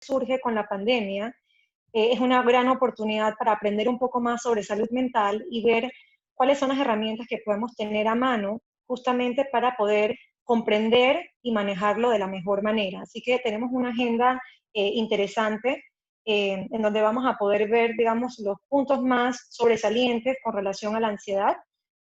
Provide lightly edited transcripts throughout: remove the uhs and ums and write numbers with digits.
surge con la pandemia, es una gran oportunidad para aprender un poco más sobre salud mental y ver cuáles son las herramientas que podemos tener a mano justamente para poder comprender y manejarlo de la mejor manera. Así que tenemos una agenda interesante en donde vamos a poder ver, digamos, los puntos más sobresalientes con relación a la ansiedad.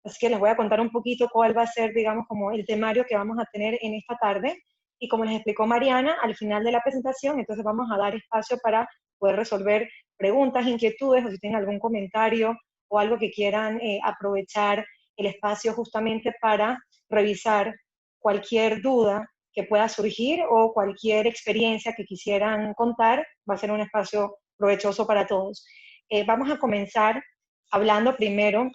Así que les voy a contar un poquito cuál va a ser, digamos, como el temario que vamos a tener en esta tarde. Y como les explicó Mariana, al final de la presentación, entonces vamos a dar espacio para poder resolver preguntas, inquietudes, o si tienen algún comentario o algo que quieran aprovechar el espacio justamente para revisar cualquier duda que pueda surgir o cualquier experiencia que quisieran contar, va a ser un espacio provechoso para todos. Vamos a comenzar hablando primero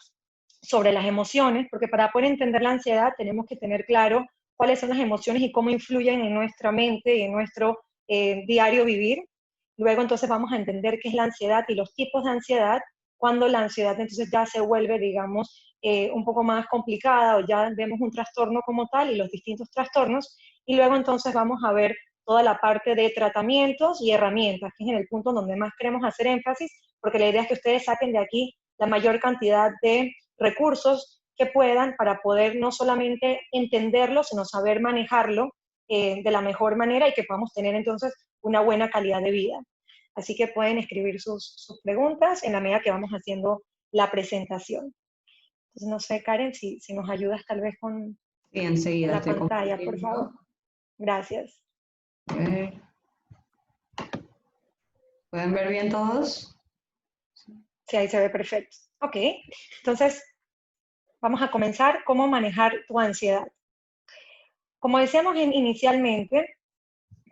sobre las emociones, porque para poder entender la ansiedad tenemos que tener claro cuáles son las emociones y cómo influyen en nuestra mente y en nuestro diario vivir. Luego entonces vamos a entender qué es la ansiedad y los tipos de ansiedad, cuando la ansiedad entonces ya se vuelve, digamos, un poco más complicada o ya vemos un trastorno como tal y los distintos trastornos. Y luego entonces vamos a ver toda la parte de tratamientos y herramientas, que es en el punto donde más queremos hacer énfasis, porque la idea es que ustedes saquen de aquí la mayor cantidad de recursos que puedan para poder no solamente entenderlo, sino saber manejarlo de la mejor manera y que podamos tener entonces una buena calidad de vida. Así que pueden escribir sus preguntas en la medida que vamos haciendo la presentación. Entonces, no sé, Karen, si nos ayudas tal vez con Sí, enseguida la estoy pantalla, por compartiendo. favor. Gracias. ¿Pueden ver bien todos? Sí, ahí se ve perfecto. Ok, entonces vamos a comenzar. ¿Cómo manejar tu ansiedad? Como decíamos inicialmente,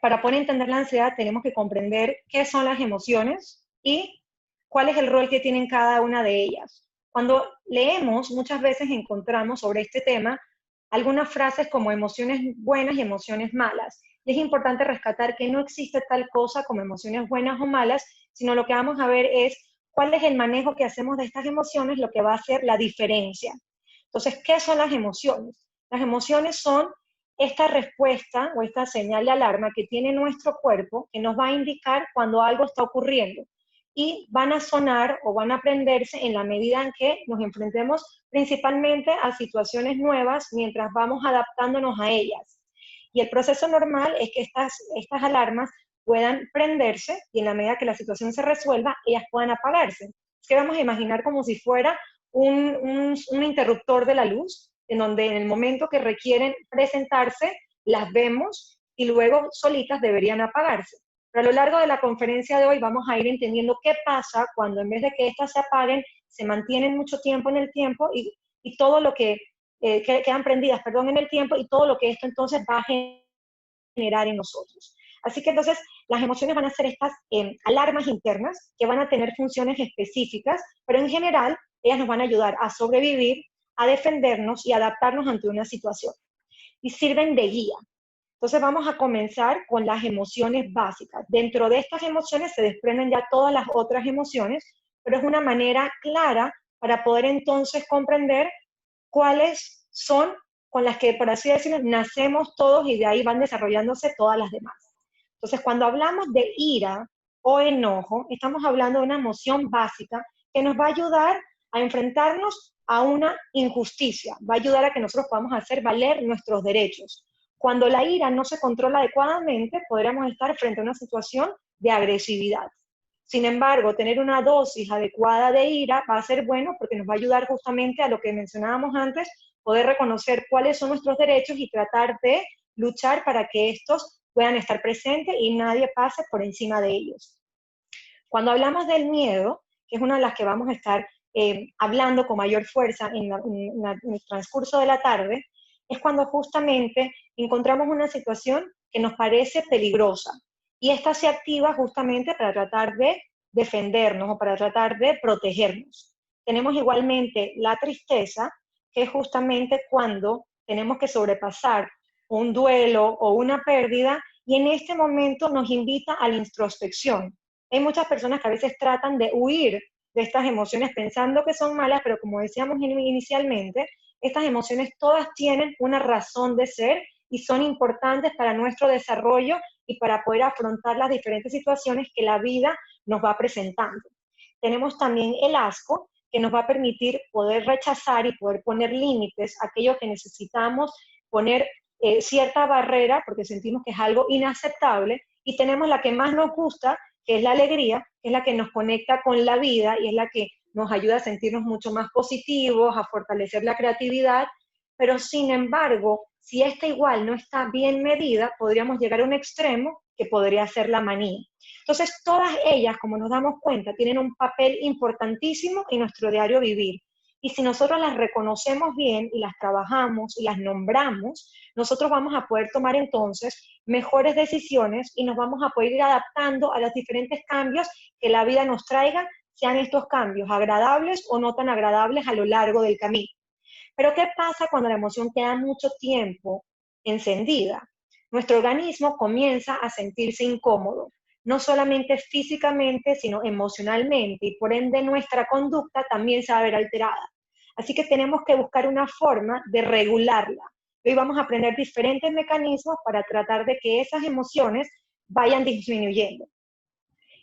para poder entender la ansiedad tenemos que comprender qué son las emociones y cuál es el rol que tienen cada una de ellas. Cuando leemos, muchas veces encontramos sobre este tema algunas frases como emociones buenas y emociones malas. Y es importante rescatar que no existe tal cosa como emociones buenas o malas, sino lo que vamos a ver es cuál es el manejo que hacemos de estas emociones, lo que va a hacer la diferencia. Entonces, ¿qué son las emociones? Las emociones son esta respuesta o esta señal de alarma que tiene nuestro cuerpo que nos va a indicar cuando algo está ocurriendo y van a sonar o van a aprenderse en la medida en que nos enfrentemos principalmente a situaciones nuevas mientras vamos adaptándonos a ellas. Y el proceso normal es que estas alarmas puedan prenderse y en la medida que la situación se resuelva, ellas puedan apagarse. Es que vamos a imaginar como si fuera un interruptor de la luz, en donde en el momento que requieren presentarse, las vemos y luego solitas deberían apagarse. Pero a lo largo de la conferencia de hoy vamos a ir entendiendo qué pasa cuando en vez de que estas se apaguen, se mantienen mucho tiempo en el tiempo y todo lo que quedan prendidas, perdón, en el tiempo y todo lo que esto entonces va a generar en nosotros. Así que entonces las emociones van a ser estas alarmas internas que van a tener funciones específicas, pero en general ellas nos van a ayudar a sobrevivir, a defendernos y adaptarnos ante una situación. Y sirven de guía. Entonces vamos a comenzar con las emociones básicas. Dentro de estas emociones se desprenden ya todas las otras emociones, pero es una manera clara para poder entonces comprender cuáles son con las que, por así decirlo, nacemos todos y de ahí van desarrollándose todas las demás. Entonces, cuando hablamos de ira o enojo, estamos hablando de una emoción básica que nos va a ayudar a enfrentarnos a una injusticia, va a ayudar a que nosotros podamos hacer valer nuestros derechos. Cuando la ira no se controla adecuadamente, podríamos estar frente a una situación de agresividad. Sin embargo, tener una dosis adecuada de ira va a ser bueno porque nos va a ayudar justamente a lo que mencionábamos antes, poder reconocer cuáles son nuestros derechos y tratar de luchar para que estos puedan estar presentes y nadie pase por encima de ellos. Cuando hablamos del miedo, que es una de las que vamos a estar hablando con mayor fuerza en el transcurso de la tarde, es cuando justamente encontramos una situación que nos parece peligrosa y esta se activa justamente para tratar de defendernos o para tratar de protegernos. Tenemos igualmente la tristeza, que es justamente cuando tenemos que sobrepasar un duelo o una pérdida y en este momento nos invita a la introspección. Hay muchas personas que a veces tratan de huir de estas emociones pensando que son malas, pero como decíamos inicialmente, estas emociones todas tienen una razón de ser y son importantes para nuestro desarrollo y para poder afrontar las diferentes situaciones que la vida nos va presentando. Tenemos también el asco, que nos va a permitir poder rechazar y poder poner límites a aquello que necesitamos, poner cierta barrera porque sentimos que es algo inaceptable, y tenemos la que más nos gusta, que es la alegría, que es la que nos conecta con la vida y es la que nos ayuda a sentirnos mucho más positivos, a fortalecer la creatividad, pero sin embargo, si esta igual no está bien medida, podríamos llegar a un extremo que podría ser la manía. Entonces, todas ellas, como nos damos cuenta, tienen un papel importantísimo en nuestro diario vivir. Y si nosotros las reconocemos bien y las trabajamos y las nombramos, nosotros vamos a poder tomar entonces mejores decisiones y nos vamos a poder ir adaptando a los diferentes cambios que la vida nos traiga, sean estos cambios agradables o no tan agradables a lo largo del camino. Pero ¿qué pasa cuando la emoción queda mucho tiempo encendida? Nuestro organismo comienza a sentirse incómodo, no solamente físicamente, sino emocionalmente, y por ende nuestra conducta también se va a ver alterada. Así que tenemos que buscar una forma de regularla. Hoy vamos a aprender diferentes mecanismos para tratar de que esas emociones vayan disminuyendo.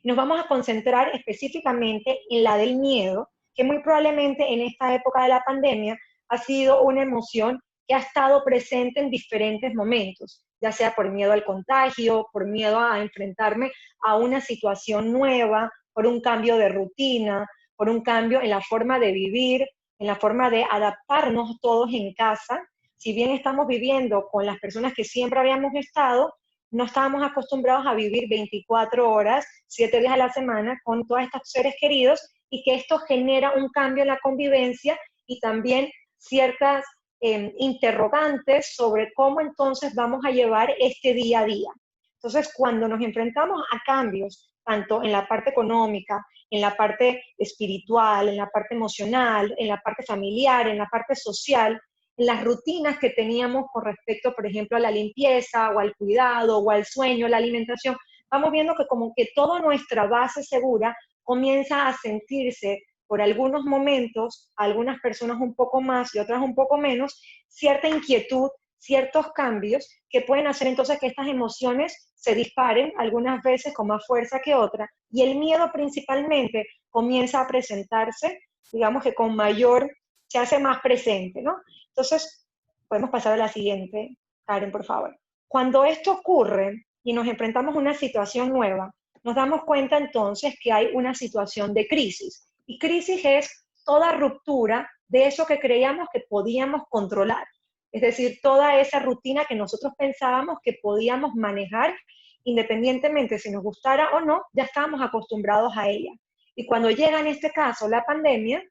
Nos vamos a concentrar específicamente en la del miedo, que muy probablemente en esta época de la pandemia ha sido una emoción que ha estado presente en diferentes momentos, ya sea por miedo al contagio, por miedo a enfrentarme a una situación nueva, por un cambio de rutina, por un cambio en la forma de vivir, en la forma de adaptarnos todos en casa. Si bien estamos viviendo con las personas que siempre habíamos estado, no estábamos acostumbrados a vivir 24 horas, 7 días a la semana con todos estos seres queridos, y que esto genera un cambio en la convivencia y también ciertas interrogantes sobre cómo entonces vamos a llevar este día a día. Entonces, cuando nos enfrentamos a cambios, tanto en la parte económica, en la parte espiritual, en la parte emocional, en la parte familiar, en la parte social, en las rutinas que teníamos con respecto, por ejemplo, a la limpieza o al cuidado o al sueño, la alimentación, vamos viendo que como que toda nuestra base segura comienza a sentirse por algunos momentos, algunas personas un poco más y otras un poco menos, cierta inquietud, ciertos cambios que pueden hacer entonces que estas emociones se disparen, algunas veces con más fuerza que otra, y el miedo principalmente comienza a presentarse, digamos que con mayor, se hace más presente, ¿no? Entonces, podemos pasar a la siguiente, Karen, por favor. Cuando esto ocurre y nos enfrentamos a una situación nueva, nos damos cuenta entonces que hay una situación de crisis. Y crisis es toda ruptura de eso que creíamos que podíamos controlar. Es decir, toda esa rutina que nosotros pensábamos que podíamos manejar, independientemente si nos gustara o no, ya estábamos acostumbrados a ella. Y cuando llega en este caso la pandemia,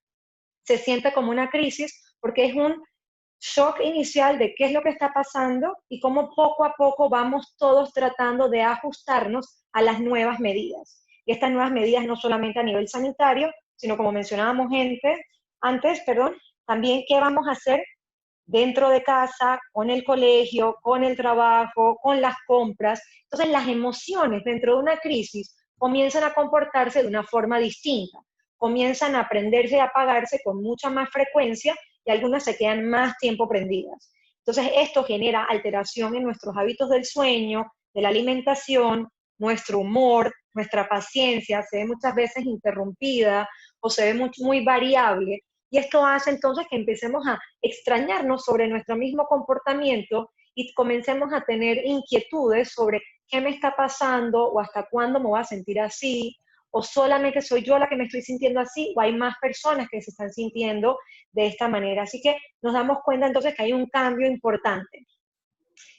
se siente como una crisis porque es un shock inicial de qué es lo que está pasando y cómo poco a poco vamos todos tratando de ajustarnos a las nuevas medidas. Y estas nuevas medidas no solamente a nivel sanitario, sino como mencionábamos antes, también qué vamos a hacer dentro de casa, con el colegio, con el trabajo, con las compras. Entonces las emociones dentro de una crisis comienzan a comportarse de una forma distinta, comienzan a prenderse y apagarse con mucha más frecuencia y algunas se quedan más tiempo prendidas. Entonces esto genera alteración en nuestros hábitos del sueño, de la alimentación, nuestro humor, nuestra paciencia se ve muchas veces interrumpida o se ve muy variable, y esto hace entonces que empecemos a extrañarnos sobre nuestro mismo comportamiento y comencemos a tener inquietudes sobre qué me está pasando o hasta cuándo me voy a sentir así, o solamente soy yo la que me estoy sintiendo así, o hay más personas que se están sintiendo de esta manera. Así que nos damos cuenta entonces que hay un cambio importante.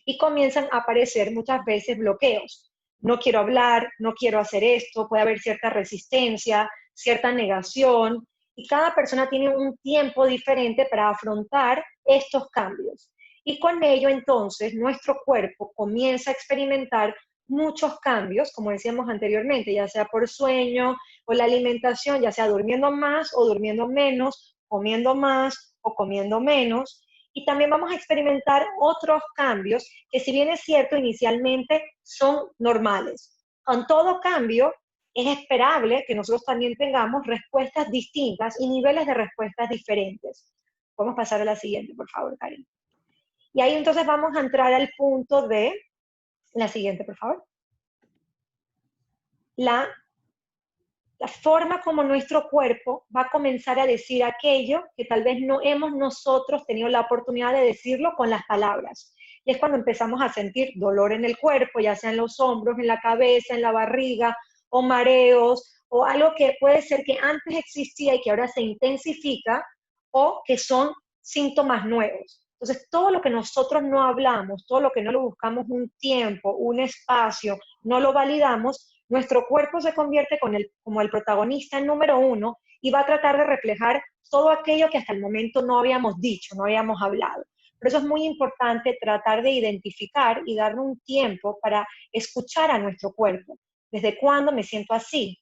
Y comienzan a aparecer muchas veces bloqueos. No quiero hablar, no quiero hacer esto, puede haber cierta resistencia, cierta negación, y cada persona tiene un tiempo diferente para afrontar estos cambios. Y con ello entonces nuestro cuerpo comienza a experimentar muchos cambios, como decíamos anteriormente, ya sea por sueño o la alimentación, ya sea durmiendo más o durmiendo menos, comiendo más o comiendo menos. Y también vamos a experimentar otros cambios que, si bien es cierto, inicialmente son normales. Con todo cambio, es esperable que nosotros también tengamos respuestas distintas y niveles de respuestas diferentes. Podemos pasar a la siguiente, por favor, Karen. Y ahí entonces vamos a entrar al punto de la siguiente, por favor. la, la forma como nuestro cuerpo va a comenzar a decir aquello que tal vez no hemos nosotros tenido la oportunidad de decirlo con las palabras. Y es cuando empezamos a sentir dolor en el cuerpo, ya sea en los hombros, en la cabeza, en la barriga, o mareos, o algo que puede ser que antes existía y que ahora se intensifica, o que son síntomas nuevos. Entonces, todo lo que nosotros no hablamos, todo lo que no lo buscamos un tiempo, un espacio, no lo validamos, nuestro cuerpo se convierte como el protagonista número uno y va a tratar de reflejar todo aquello que hasta el momento no habíamos dicho, no habíamos hablado. Por eso es muy importante tratar de identificar y darle un tiempo para escuchar a nuestro cuerpo. ¿Desde cuándo me siento así?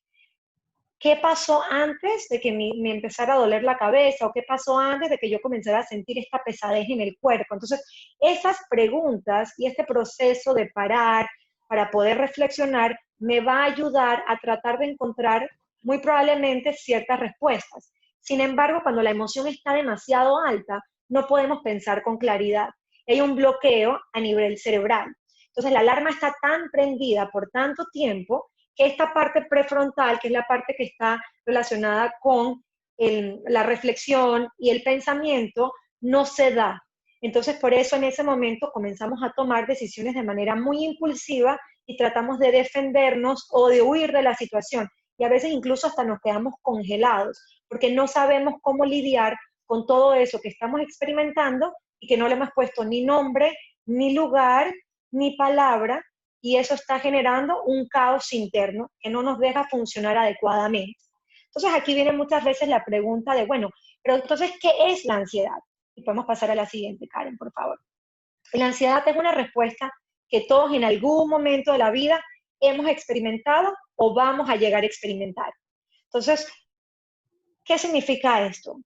¿Qué pasó antes de que me empezara a doler la cabeza? ¿O qué pasó antes de que yo comenzara a sentir esta pesadez en el cuerpo? Entonces, esas preguntas y este proceso de parar para poder reflexionar me va a ayudar a tratar de encontrar muy probablemente ciertas respuestas. Sin embargo, cuando la emoción está demasiado alta, no podemos pensar con claridad. Hay un bloqueo a nivel cerebral. Entonces, la alarma está tan prendida por tanto tiempo que esta parte prefrontal, que es la parte que está relacionada con la reflexión y el pensamiento, no se da. Entonces, por eso en ese momento comenzamos a tomar decisiones de manera muy impulsiva y tratamos de defendernos o de huir de la situación. Y a veces incluso hasta nos quedamos congelados, porque no sabemos cómo lidiar con todo eso que estamos experimentando y que no le hemos puesto ni nombre, ni lugar, ni palabra, y eso está generando un caos interno que no nos deja funcionar adecuadamente. Entonces aquí viene muchas veces la pregunta de, bueno, pero entonces, ¿qué es la ansiedad? Y podemos pasar a la siguiente, Karen, por favor. La ansiedad es una respuesta que todos en algún momento de la vida hemos experimentado o vamos a llegar a experimentar. Entonces, ¿qué significa esto?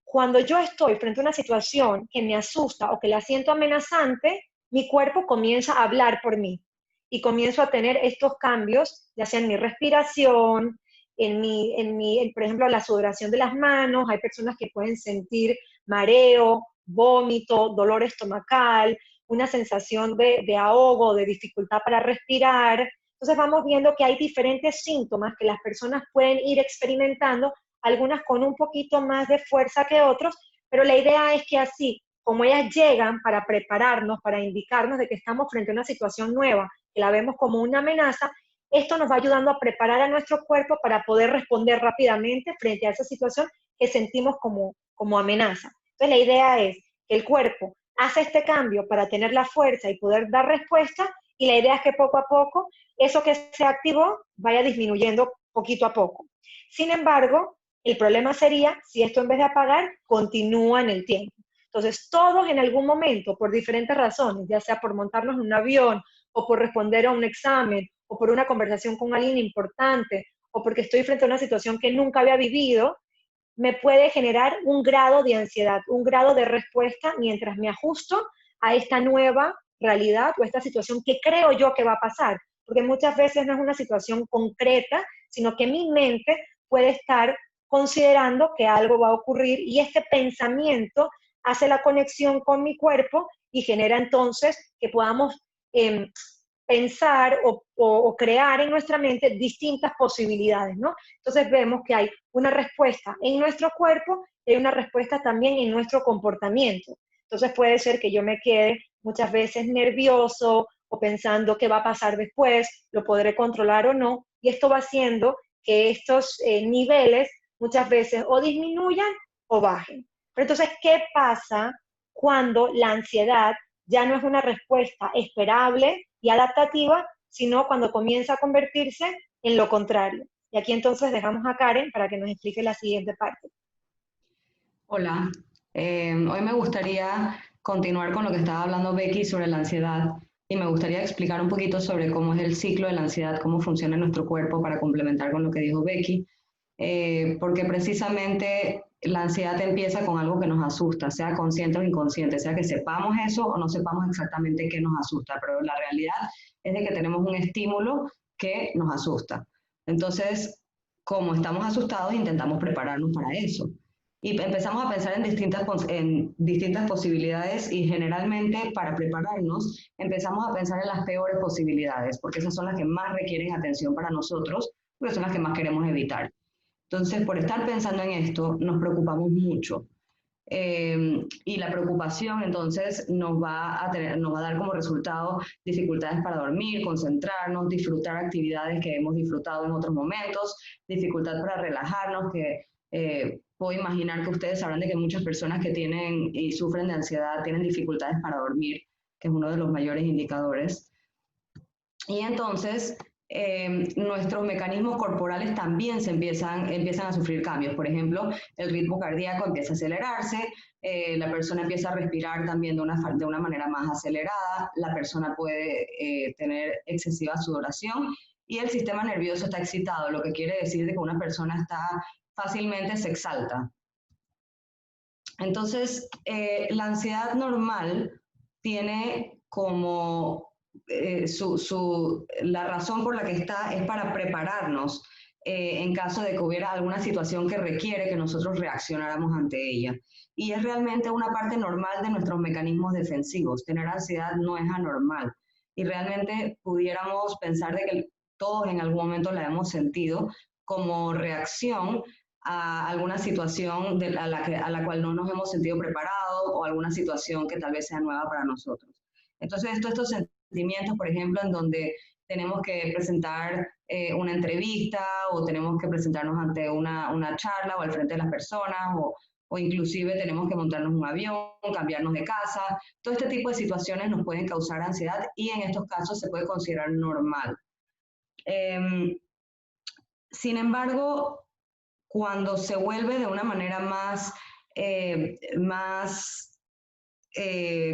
Cuando yo estoy frente a una situación que me asusta o que la siento amenazante, mi cuerpo comienza a hablar por mí y comienzo a tener estos cambios, ya sea en mi respiración, por ejemplo, la sudoración de las manos. Hay personas que pueden sentir mareo, vómito, dolor estomacal, una sensación de ahogo, de dificultad para respirar. Entonces vamos viendo que hay diferentes síntomas que las personas pueden ir experimentando, algunas con un poquito más de fuerza que otros, pero la idea es que así como ellas llegan para prepararnos, para indicarnos de que estamos frente a una situación nueva, que la vemos como una amenaza, esto nos va ayudando a preparar a nuestro cuerpo para poder responder rápidamente frente a esa situación que sentimos como amenaza. Entonces la idea es que el cuerpo hace este cambio para tener la fuerza y poder dar respuesta, y la idea es que poco a poco eso que se activó vaya disminuyendo poquito a poco. Sin embargo, el problema sería si esto en vez de apagar continúa en el tiempo. Entonces, todos en algún momento, por diferentes razones, ya sea por montarnos en un avión o por responder a un examen o por una conversación con alguien importante o porque estoy frente a una situación que nunca había vivido, me puede generar un grado de ansiedad, un grado de respuesta mientras me ajusto a esta nueva realidad o esta situación que creo yo que va a pasar. Porque muchas veces no es una situación concreta, sino que mi mente puede estar considerando que algo va a ocurrir y este pensamiento hace la conexión con mi cuerpo y genera entonces que podamos pensar o crear en nuestra mente distintas posibilidades, ¿no? Entonces vemos que hay una respuesta en nuestro cuerpo y hay una respuesta también en nuestro comportamiento. Entonces puede ser que yo me quede muchas veces nervioso o pensando qué va a pasar después, lo podré controlar o no, y esto va haciendo que estos niveles muchas veces o disminuyan o bajen. Pero entonces, ¿qué pasa cuando la ansiedad ya no es una respuesta esperable y adaptativa, sino cuando comienza a convertirse en lo contrario? Y aquí entonces dejamos a Karen para que nos explique la siguiente parte. Hola, hoy me gustaría continuar con lo que estaba hablando Becky sobre la ansiedad y me gustaría explicar un poquito sobre cómo es el ciclo de la ansiedad, cómo funciona en nuestro cuerpo para complementar con lo que dijo Becky, porque precisamente la ansiedad empieza con algo que nos asusta, sea consciente o inconsciente, sea que sepamos eso o no sepamos exactamente qué nos asusta, pero la realidad es de que tenemos un estímulo que nos asusta. Entonces, como estamos asustados, intentamos prepararnos para eso. Y empezamos a pensar en distintas posibilidades y generalmente para prepararnos empezamos a pensar en las peores posibilidades, porque esas son las que más requieren atención para nosotros, porque son las que más queremos evitar. Entonces, por estar pensando en esto, nos preocupamos mucho. Y la preocupación entonces nos va a dar como resultado dificultades para dormir, concentrarnos, disfrutar actividades que hemos disfrutado en otros momentos, dificultad para relajarnos, que puedo imaginar que ustedes sabrán de que muchas personas que tienen y sufren de ansiedad tienen dificultades para dormir, que es uno de los mayores indicadores. Y entonces nuestros mecanismos corporales también empiezan a sufrir cambios. Por ejemplo, el ritmo cardíaco empieza a acelerarse, la persona empieza a respirar también de una manera más acelerada, la persona puede tener excesiva sudoración y el sistema nervioso está excitado, lo que quiere decir de que una persona está fácilmente se exalta. Entonces, la ansiedad normal tiene como la razón por la que está es para prepararnos en caso de que hubiera alguna situación que requiere que nosotros reaccionáramos ante ella. Y es realmente una parte normal de nuestros mecanismos defensivos. Tener ansiedad no es anormal. Y realmente pudiéramos pensar de que todos en algún momento la hemos sentido como reacción a alguna situación a la cual no nos hemos sentido preparados o alguna situación que tal vez sea nueva para nosotros. Entonces, estos sentimientos, por ejemplo, en donde tenemos que presentar una entrevista o tenemos que presentarnos ante una charla o al frente de las personas o inclusive tenemos que montarnos un avión, cambiarnos de casa. Todo este tipo de situaciones nos pueden causar ansiedad y en estos casos se puede considerar normal. Sin embargo, cuando se vuelve de una manera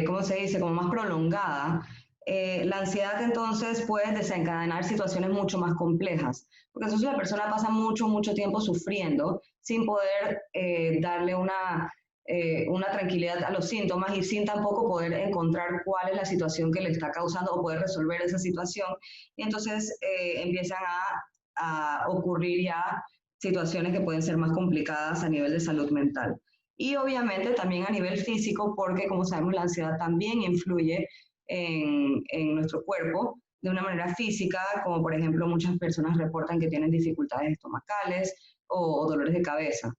¿cómo se dice? Como más prolongada, la ansiedad entonces puede desencadenar situaciones mucho más complejas, porque entonces la persona pasa mucho tiempo sufriendo sin poder darle una tranquilidad a los síntomas y sin tampoco poder encontrar cuál es la situación que le está causando o poder resolver esa situación. Y entonces empiezan a ocurrir ya situaciones que pueden ser más complicadas a nivel de salud mental. Y obviamente también a nivel físico, porque como sabemos la ansiedad también influye en nuestro cuerpo de una manera física, como por ejemplo muchas personas reportan que tienen dificultades estomacales o dolores de cabeza.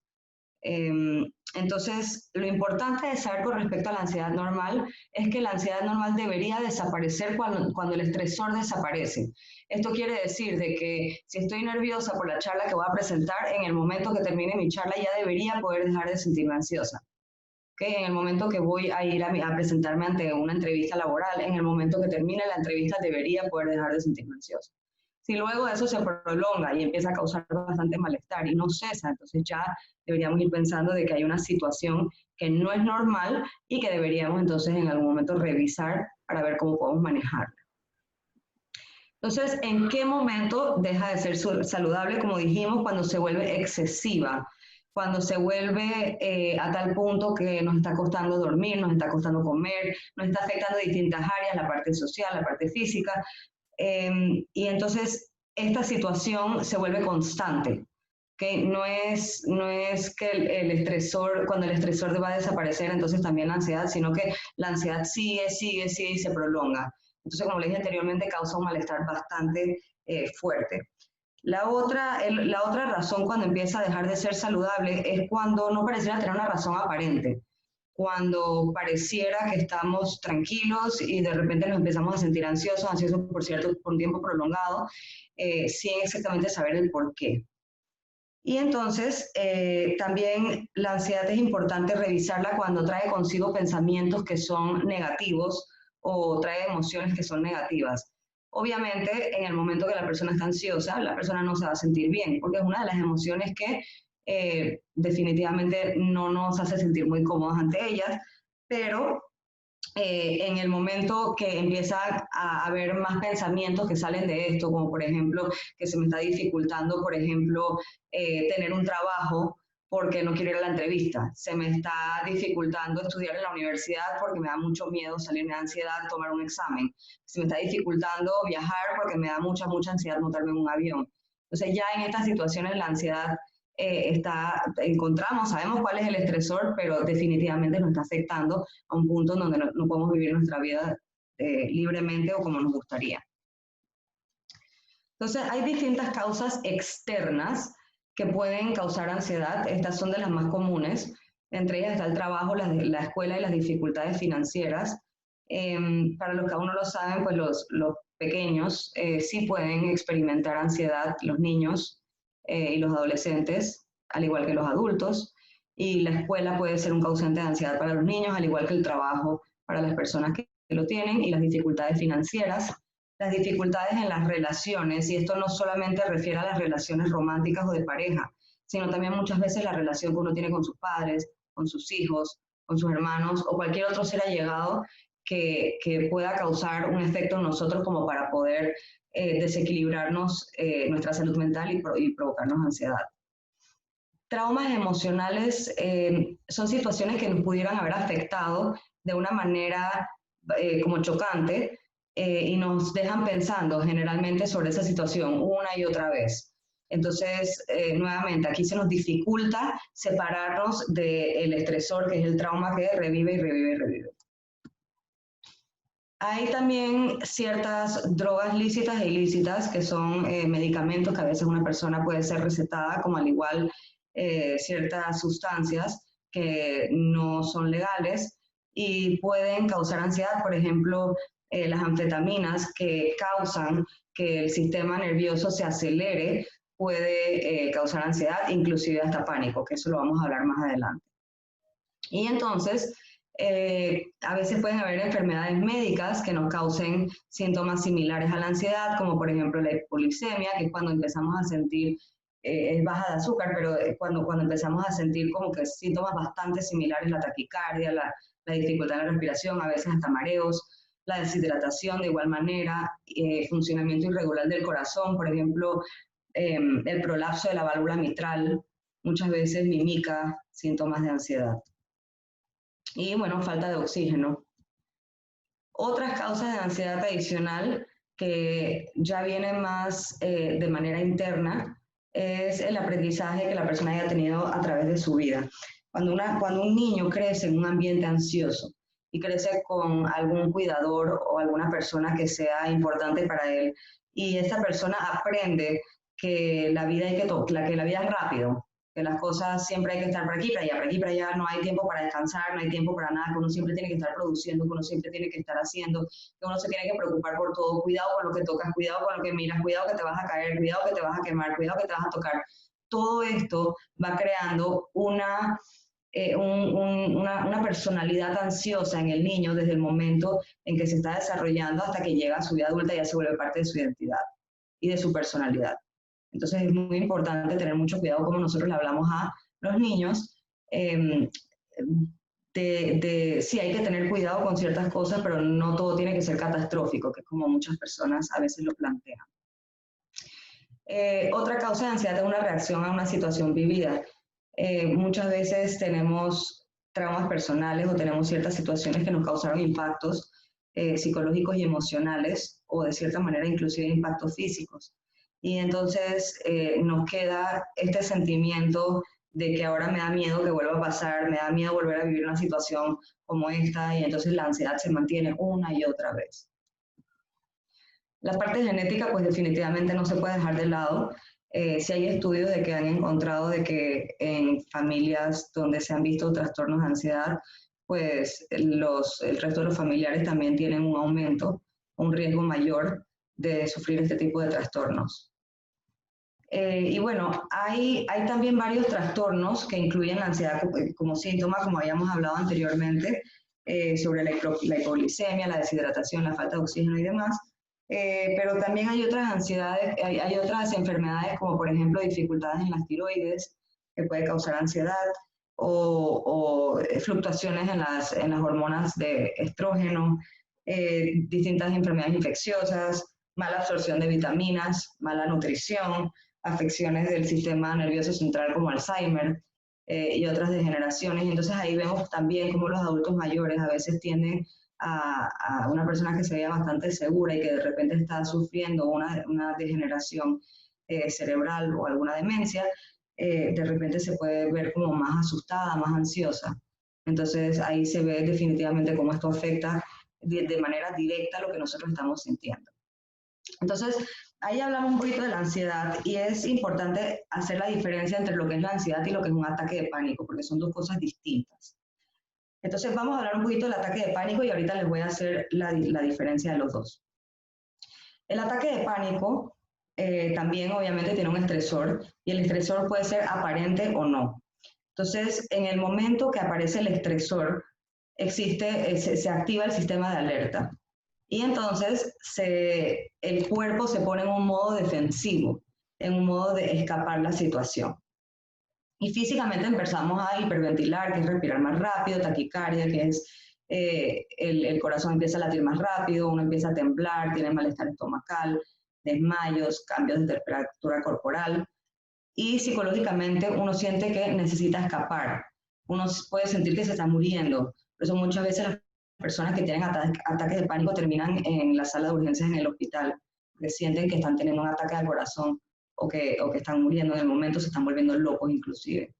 Entonces, lo importante de saber con respecto a la ansiedad normal es que la ansiedad normal debería desaparecer cuando el estresor desaparece. Esto quiere decir de que si estoy nerviosa por la charla que voy a presentar, en el momento que termine mi charla ya debería poder dejar de sentirme ansiosa. ¿Okay? En el momento que voy a ir a presentarme ante una entrevista laboral, en el momento que termine la entrevista debería poder dejar de sentirme ansiosa. Si luego eso se prolonga y empieza a causar bastante malestar y no cesa, entonces ya deberíamos ir pensando de que hay una situación que no es normal y que deberíamos entonces en algún momento revisar para ver cómo podemos manejarla. Entonces, ¿en qué momento deja de ser saludable? Como dijimos, cuando se vuelve excesiva, cuando se vuelve a tal punto que nos está costando dormir, nos está costando comer, nos está afectando distintas áreas, la parte social, la parte física, y entonces esta situación se vuelve constante. ¿Okay? No es que el estresor, cuando el estresor va a desaparecer, entonces también la ansiedad, sino que la ansiedad sigue y se prolonga. Entonces, como le dije anteriormente, causa un malestar bastante fuerte. La otra razón cuando empieza a dejar de ser saludable es cuando no pareciera tener una razón aparente. Cuando pareciera que estamos tranquilos y de repente nos empezamos a sentir ansiosos por un tiempo prolongado, sin exactamente saber el por qué. Y entonces, también la ansiedad es importante revisarla cuando trae consigo pensamientos que son negativos o trae emociones que son negativas. Obviamente, en el momento que la persona está ansiosa, la persona no se va a sentir bien, porque es una de las emociones que definitivamente no nos hace sentir muy cómodos ante ellas, pero en el momento que empieza a haber más pensamientos que salen de esto, como por ejemplo que se me está dificultando, por ejemplo, tener un trabajo porque no quiero ir a la entrevista, se me está dificultando estudiar en la universidad porque me da mucho miedo salirme de ansiedad tomar un examen, se me está dificultando viajar porque me da mucha ansiedad montarme en un avión. Entonces ya en estas situaciones la ansiedad sabemos cuál es el estresor, pero definitivamente nos está afectando a un punto en donde no podemos vivir nuestra vida libremente o como nos gustaría. Entonces, hay distintas causas externas que pueden causar ansiedad. Estas son de las más comunes. Entre ellas está el trabajo, la escuela y las dificultades financieras. Para los que aún no lo saben, pues los pequeños sí pueden experimentar ansiedad, los niños y los adolescentes, al igual que los adultos. Y la escuela puede ser un causante de ansiedad para los niños, al igual que el trabajo para las personas que lo tienen, y las dificultades financieras, las dificultades en las relaciones, y esto no solamente refiere a las relaciones románticas o de pareja, sino también muchas veces la relación que uno tiene con sus padres, con sus hijos, con sus hermanos o cualquier otro ser allegado que pueda causar un efecto en nosotros como para poder desequilibrarnos nuestra salud mental y provocarnos ansiedad. Traumas emocionales son situaciones que nos pudieran haber afectado de una manera como chocante y nos dejan pensando generalmente sobre esa situación una y otra vez. Entonces, nuevamente, aquí se nos dificulta separarnos del estresor, que es el trauma que revive y revive y revive. Hay también ciertas drogas lícitas e ilícitas, que son medicamentos que a veces una persona puede ser recetada, como al igual ciertas sustancias que no son legales y pueden causar ansiedad. Por ejemplo, las anfetaminas, que causan que el sistema nervioso se acelere, puede causar ansiedad, inclusive hasta pánico, que eso lo vamos a hablar más adelante. Y entonces, a veces pueden haber enfermedades médicas que nos causen síntomas similares a la ansiedad, como por ejemplo la hipoglicemia, que es cuando empezamos a sentir, es baja de azúcar, pero cuando empezamos a sentir como que síntomas bastante similares, la taquicardia, la dificultad en la respiración, a veces hasta mareos, la deshidratación de igual manera, funcionamiento irregular del corazón, por ejemplo, el prolapso de la válvula mitral, muchas veces mimica síntomas de ansiedad. Y bueno, falta de oxígeno. Otras causas de ansiedad adicional que ya vienen más de manera interna es el aprendizaje que la persona haya tenido a través de su vida. Cuando un niño crece en un ambiente ansioso y crece con algún cuidador o alguna persona que sea importante para él, y esta persona aprende que la vida que la vida es rápido, que las cosas siempre hay que estar por aquí, para allá, no hay tiempo para descansar, no hay tiempo para nada, que uno siempre tiene que estar produciendo, que uno siempre tiene que estar haciendo, que uno se tiene que preocupar por todo, cuidado con lo que tocas, cuidado con lo que miras, cuidado que te vas a caer, cuidado que te vas a quemar, cuidado que te vas a tocar. Todo esto va creando una personalidad ansiosa en el niño desde el momento en que se está desarrollando hasta que llega a su vida adulta y ya se vuelve parte de su identidad y de su personalidad. Entonces es muy importante tener mucho cuidado como nosotros le hablamos a los niños. Sí, hay que tener cuidado con ciertas cosas, pero no todo tiene que ser catastrófico, que es como muchas personas a veces lo plantean. Otra causa de ansiedad es una reacción a una situación vivida. Muchas veces tenemos traumas personales o tenemos ciertas situaciones que nos causaron impactos psicológicos y emocionales, o de cierta manera inclusive impactos físicos. Y entonces nos queda este sentimiento de que ahora me da miedo que vuelva a pasar, me da miedo volver a vivir una situación como esta, y entonces la ansiedad se mantiene una y otra vez. La parte genética, pues definitivamente no se puede dejar de lado. Sí hay estudios de que han encontrado de que en familias donde se han visto trastornos de ansiedad, pues el resto de los familiares también tienen un aumento, un riesgo mayor de sufrir este tipo de trastornos. Y bueno, hay también varios trastornos que incluyen la ansiedad como síntoma, como habíamos hablado anteriormente, sobre la hipoglicemia, la deshidratación, la falta de oxígeno y demás. Pero también hay otras ansiedades, hay otras enfermedades como por ejemplo dificultades en las tiroides, que puede causar ansiedad, o fluctuaciones en las hormonas de estrógeno, distintas enfermedades infecciosas, mala absorción de vitaminas, mala nutrición, afecciones del sistema nervioso central como Alzheimer y otras degeneraciones. Entonces ahí vemos también cómo los adultos mayores a veces tienden a una persona que se veía bastante segura y que de repente está sufriendo una degeneración cerebral o alguna demencia, de repente se puede ver como más asustada, más ansiosa. Entonces ahí se ve definitivamente cómo esto afecta de manera directa lo que nosotros estamos sintiendo. Entonces, ahí hablamos un poquito de la ansiedad y es importante hacer la diferencia entre lo que es la ansiedad y lo que es un ataque de pánico, porque son dos cosas distintas. Entonces vamos a hablar un poquito del ataque de pánico y ahorita les voy a hacer la diferencia de los dos. El ataque de pánico también obviamente tiene un estresor y el estresor puede ser aparente o no. Entonces, en el momento que aparece el estresor, se activa el sistema de alerta. Y entonces el cuerpo se pone en un modo defensivo, en un modo de escapar la situación. Y físicamente empezamos a hiperventilar, que es respirar más rápido, taquicardia, que es el corazón empieza a latir más rápido, uno empieza a temblar, tiene malestar estomacal, desmayos, cambios de temperatura corporal. Y psicológicamente uno siente que necesita escapar. Uno puede sentir que se está muriendo. Por eso muchas veces las personas que tienen ataques de pánico terminan en la sala de urgencias en el hospital, porque sienten que están teniendo un ataque al corazón o que están muriendo en el momento, se están volviendo locos inclusive.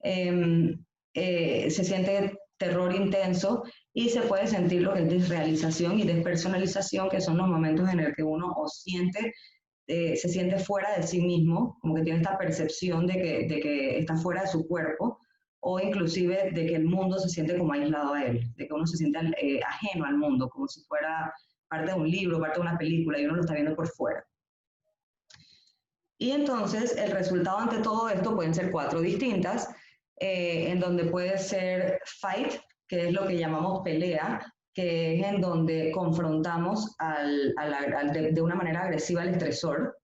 Se siente terror intenso y se puede sentir lo que es desrealización y despersonalización, que son los momentos en el que uno se siente fuera de sí mismo, como que tiene esta percepción de que está fuera de su cuerpo, o inclusive de que el mundo se siente como aislado a él, de que uno se siente ajeno al mundo, como si fuera parte de un libro, parte de una película, y uno lo está viendo por fuera. Y entonces el resultado ante todo esto pueden ser 4 distintas, en donde puede ser fight, que es lo que llamamos pelea, que es en donde confrontamos de una manera agresiva al estresor.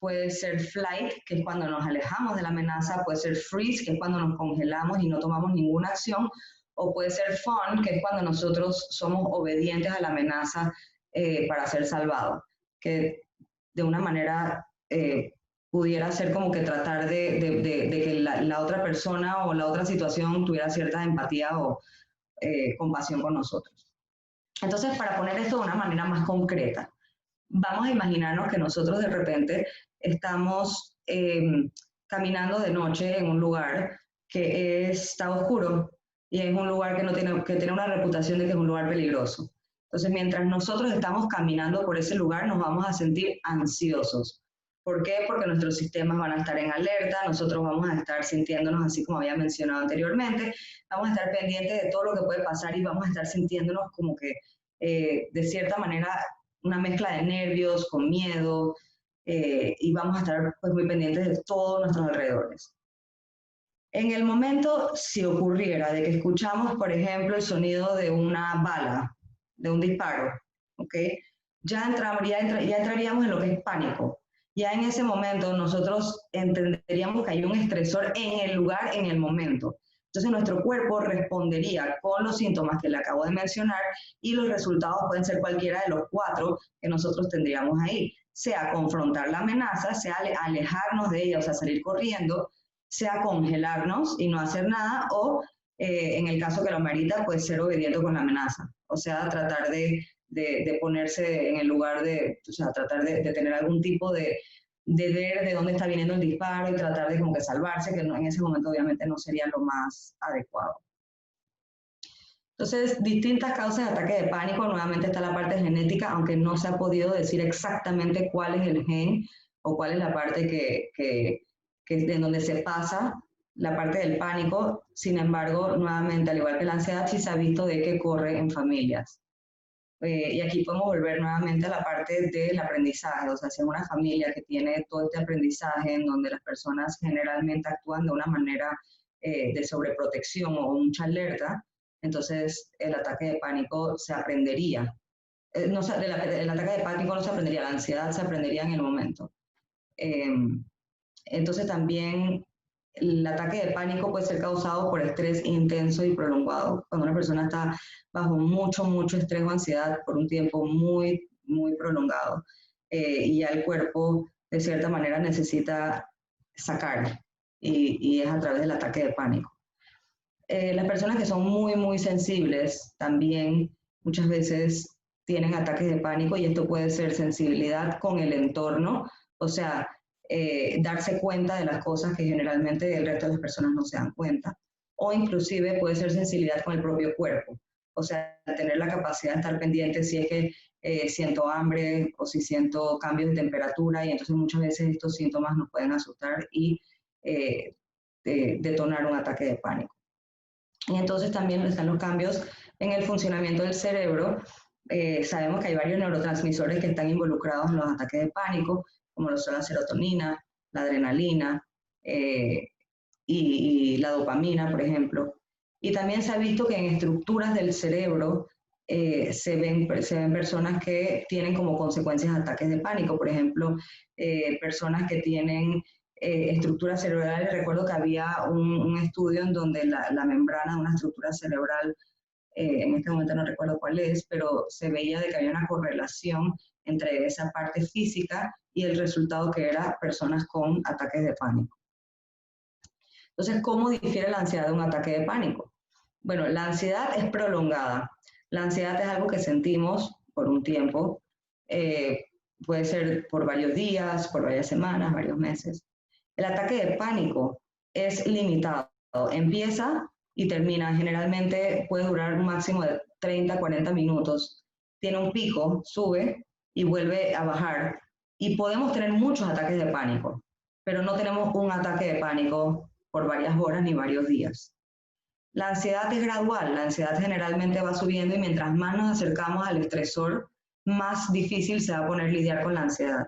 Puede ser flight, que es cuando nos alejamos de la amenaza. Puede ser freeze, que es cuando nos congelamos y no tomamos ninguna acción. O puede ser fawn, que es cuando nosotros somos obedientes a la amenaza para ser salvados. Que de una manera pudiera ser como que tratar de que la otra persona o la otra situación tuviera cierta empatía o compasión con nosotros. Entonces, para poner esto de una manera más concreta, vamos a imaginarnos que nosotros de repente estamos caminando de noche en un lugar que está oscuro y es un lugar que tiene una reputación de que es un lugar peligroso. Entonces, mientras nosotros estamos caminando por ese lugar, nos vamos a sentir ansiosos. ¿Por qué? Porque nuestros sistemas van a estar en alerta, nosotros vamos a estar sintiéndonos así como había mencionado anteriormente, vamos a estar pendientes de todo lo que puede pasar y vamos a estar sintiéndonos como que de cierta manera una mezcla de nervios, con miedo, y vamos a estar pues, muy pendientes de todos nuestros alrededores. En el momento, si ocurriera de que escuchamos, por ejemplo, el sonido de una bala, de un disparo, ¿okay? Ya entraríamos en lo que es pánico. Ya en ese momento nosotros entenderíamos que hay un estresor en el lugar, en el momento. Entonces nuestro cuerpo respondería con los síntomas que le acabo de mencionar y los resultados pueden ser cualquiera de los 4 que nosotros tendríamos ahí. Sea confrontar la amenaza, sea alejarnos de ella, o sea, salir corriendo, sea congelarnos y no hacer nada, o en el caso que lo amerita, pues ser obediente con la amenaza. O sea, tratar de ponerse en el lugar o sea, tratar de tener algún tipo de ver de dónde está viniendo el disparo y tratar de como que salvarse, que en ese momento obviamente no sería lo más adecuado. Entonces, distintas causas de ataque de pánico, nuevamente está la parte genética, aunque no se ha podido decir exactamente cuál es el gen o cuál es la parte que de donde se pasa la parte del pánico. Sin embargo, nuevamente, al igual que la ansiedad, sí se ha visto de que corre en familias. Y aquí podemos volver nuevamente a la parte del aprendizaje, o sea, si es una familia que tiene todo este aprendizaje en donde las personas generalmente actúan de una manera de sobreprotección o mucha alerta, entonces el ataque de pánico se aprendería. El ataque de pánico no se aprendería, la ansiedad se aprendería en el momento. Entonces también el ataque de pánico puede ser causado por estrés intenso y prolongado. Cuando una persona está bajo mucho estrés o ansiedad por un tiempo muy prolongado y ya el cuerpo de cierta manera necesita sacar y es a través del ataque de pánico. Las personas que son muy sensibles también muchas veces tienen ataques de pánico y esto puede ser sensibilidad con el entorno, o sea, darse cuenta de las cosas que generalmente el resto de las personas no se dan cuenta, o inclusive puede ser sensibilidad con el propio cuerpo, o sea, tener la capacidad de estar pendiente si es que siento hambre o si siento cambios de temperatura, y entonces muchas veces estos síntomas nos pueden asustar y detonar un ataque de pánico. Y entonces también están los cambios en el funcionamiento del cerebro. Sabemos que hay varios neurotransmisores que están involucrados en los ataques de pánico, como lo son la serotonina, la adrenalina y la dopamina, por ejemplo. Y también se ha visto que en estructuras del cerebro se ven personas que tienen como consecuencias ataques de pánico. Por ejemplo, personas que tienen estructuras cerebrales. Recuerdo que había un estudio en donde la membrana de una estructura cerebral, en este momento no recuerdo cuál es, pero se veía de que había una correlación entre esa parte física y el resultado que era personas con ataques de pánico. Entonces, ¿cómo difiere la ansiedad de un ataque de pánico? Bueno, la ansiedad es prolongada. La ansiedad es algo que sentimos por un tiempo, puede ser por varios días, por varias semanas, varios meses. El ataque de pánico es limitado, empieza y termina, generalmente puede durar un máximo de 30, 40 minutos, tiene un pico, sube y vuelve a bajar, y podemos tener muchos ataques de pánico, pero no tenemos un ataque de pánico por varias horas ni varios días. La ansiedad es gradual, la ansiedad generalmente va subiendo y mientras más nos acercamos al estresor, más difícil se va a poner lidiar con la ansiedad.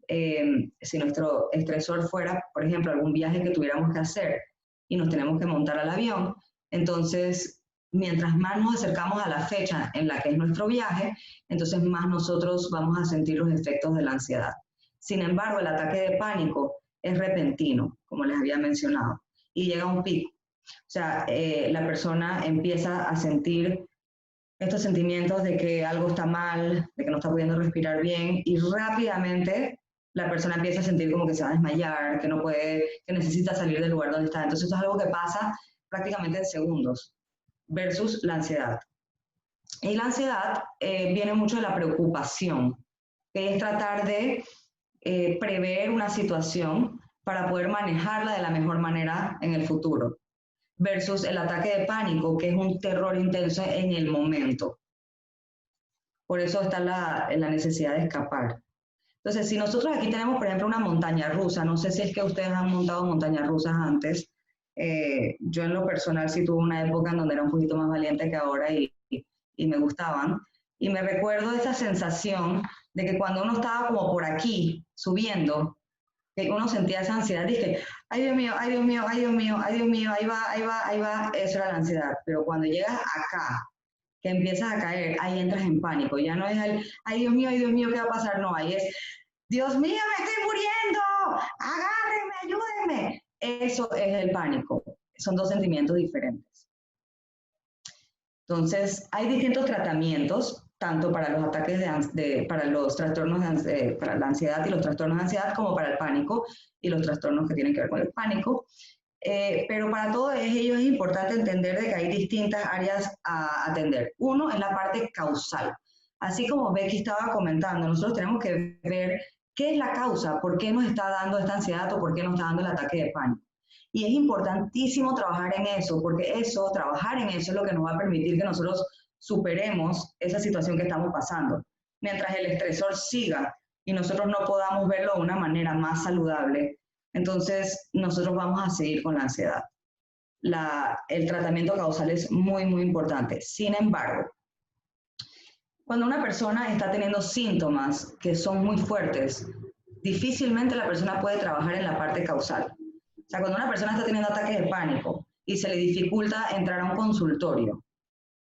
Si nuestro estresor fuera, por ejemplo, algún viaje que tuviéramos que hacer y nos tenemos que montar al avión, entonces mientras más nos acercamos a la fecha en la que es nuestro viaje, entonces más nosotros vamos a sentir los efectos de la ansiedad. Sin embargo, el ataque de pánico es repentino, como les había mencionado, y llega a un pico. O sea, la persona empieza a sentir estos sentimientos de que algo está mal, de que no está pudiendo respirar bien, y rápidamente la persona empieza a sentir como que se va a desmayar, que no puede, que necesita salir del lugar donde está. Entonces esto es algo que pasa prácticamente en segundos, versus la ansiedad. Y la ansiedad viene mucho de la preocupación, que es tratar de prever una situación para poder manejarla de la mejor manera en el futuro, versus el ataque de pánico, que es un terror intenso en el momento. Por eso está la necesidad de escapar. Entonces, si nosotros aquí tenemos, por ejemplo, una montaña rusa, no sé si es que ustedes han montado montañas rusas antes, yo en lo personal sí tuve una época en donde era un poquito más valiente que ahora y me gustaban, y me recuerdo esa sensación de que cuando uno estaba como por aquí, subiendo, que uno sentía esa ansiedad, dije, ay Dios mío, ay Dios mío, ay Dios mío, ay Dios mío, ahí va, ahí va, ahí va, eso era la ansiedad. Pero cuando llegas acá, que empiezas a caer, ahí entras en pánico, ya no es el, ay Dios mío, ¿qué va a pasar? No, ahí es, Dios mío, me estoy muriendo, agárrenme, ayúdenme. Eso es el pánico, son dos sentimientos diferentes. Entonces, hay distintos tratamientos, tanto para los ataques para los trastornos para la ansiedad y los trastornos de ansiedad, como para el pánico y los trastornos que tienen que ver con el pánico. Pero para todos ellos es importante entender de que hay distintas áreas a atender. Uno es la parte causal. Así como Becky estaba comentando, nosotros tenemos que ver qué es la causa, por qué nos está dando esta ansiedad o por qué nos está dando el ataque de pánico. Y es importantísimo trabajar en eso, porque trabajar en eso es lo que nos va a permitir que nosotros superemos esa situación que estamos pasando. Mientras el estresor siga y nosotros no podamos verlo de una manera más saludable, entonces nosotros vamos a seguir con la ansiedad. El tratamiento causal es muy, muy importante. Sin embargo, cuando una persona está teniendo síntomas que son muy fuertes, difícilmente la persona puede trabajar en la parte causal. O sea, cuando una persona está teniendo ataques de pánico y se le dificulta entrar a un consultorio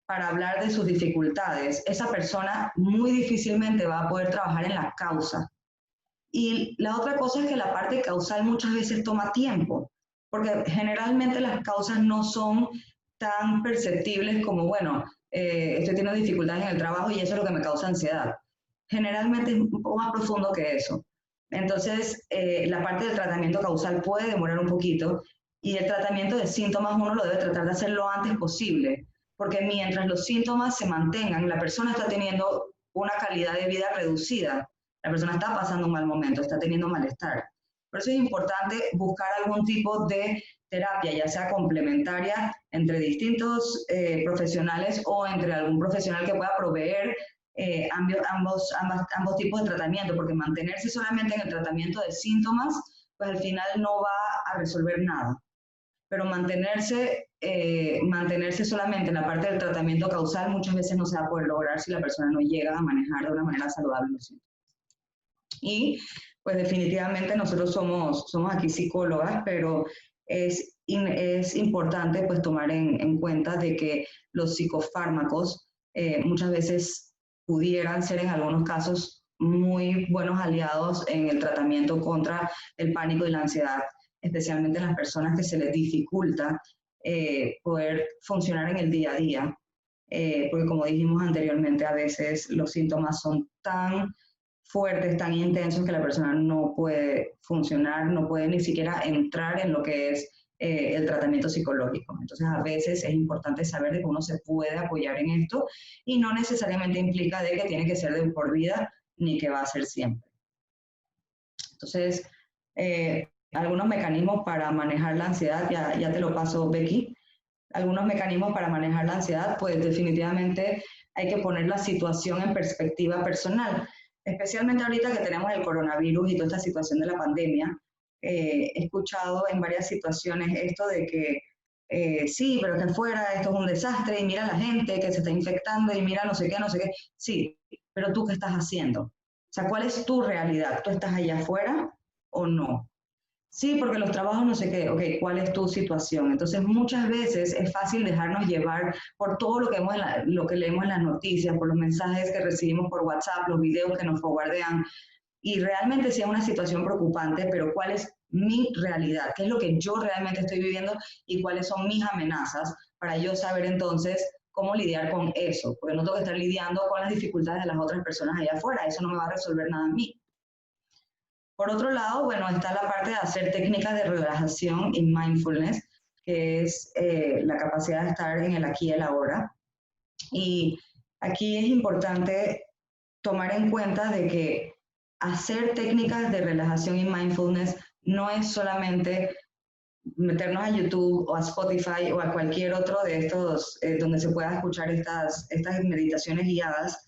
para hablar de sus dificultades, esa persona muy difícilmente va a poder trabajar en la causa. Y la otra cosa es que la parte causal muchas veces toma tiempo, porque generalmente las causas no son tan perceptibles como, bueno, estoy teniendo dificultades en el trabajo y eso es lo que me causa ansiedad. Generalmente es un poco más profundo que eso. Entonces, la parte del tratamiento causal puede demorar un poquito, y el tratamiento de síntomas uno lo debe tratar de hacer lo antes posible, porque mientras los síntomas se mantengan, la persona está teniendo una calidad de vida reducida, la persona está pasando un mal momento, está teniendo malestar. Por eso es importante buscar algún tipo de terapia, ya sea complementaria entre distintos profesionales o entre algún profesional que pueda proveer ambos tipos de tratamiento, porque mantenerse solamente en el tratamiento de síntomas, pues al final no va a resolver nada. Pero mantenerse solamente en la parte del tratamiento causal muchas veces no se va a poder lograr si la persona no llega a manejar de una manera saludable los síntomas. Y pues definitivamente nosotros somos aquí psicólogas, pero es importante pues tomar en cuenta de que los psicofármacos muchas veces pudieran ser en algunos casos muy buenos aliados en el tratamiento contra el pánico y la ansiedad, especialmente en las personas que se les dificulta poder funcionar en el día a día, porque como dijimos anteriormente, a veces los síntomas son tan fuertes, tan intensos que la persona no puede funcionar, no puede ni siquiera entrar en lo que es el tratamiento psicológico. Entonces, a veces es importante saber de que uno se puede apoyar en esto y no necesariamente implica de que tiene que ser de por vida ni que va a ser siempre. Entonces, algunos mecanismos para manejar la ansiedad, ya te lo paso, Becky. Algunos mecanismos para manejar la ansiedad, pues definitivamente hay que poner la situación en perspectiva personal, especialmente ahorita que tenemos el coronavirus y toda esta situación de la pandemia. He escuchado en varias situaciones esto de que sí, pero que afuera esto es un desastre y mira a la gente que se está infectando y mira no sé qué, no sé qué. Sí, pero tú qué estás haciendo. O sea, ¿cuál es tu realidad? ¿Tú estás allá afuera o no? Sí, porque los trabajos no sé qué, ok, ¿cuál es tu situación? Entonces muchas veces es fácil dejarnos llevar por todo lo que leemos en las noticias, por los mensajes que recibimos por WhatsApp, los videos que nos forwardean, y realmente sí es una situación preocupante, pero ¿cuál es mi realidad? ¿Qué es lo que yo realmente estoy viviendo y cuáles son mis amenazas para yo saber entonces cómo lidiar con eso? Porque no tengo que estar lidiando con las dificultades de las otras personas allá afuera, eso no me va a resolver nada a mí. Por otro lado, bueno, está la parte de hacer técnicas de relajación y mindfulness, que es la capacidad de estar en el aquí y el ahora. Y aquí es importante tomar en cuenta de que hacer técnicas de relajación y mindfulness no es solamente meternos a YouTube o a Spotify o a cualquier otro de estos donde se pueda escuchar estas meditaciones guiadas.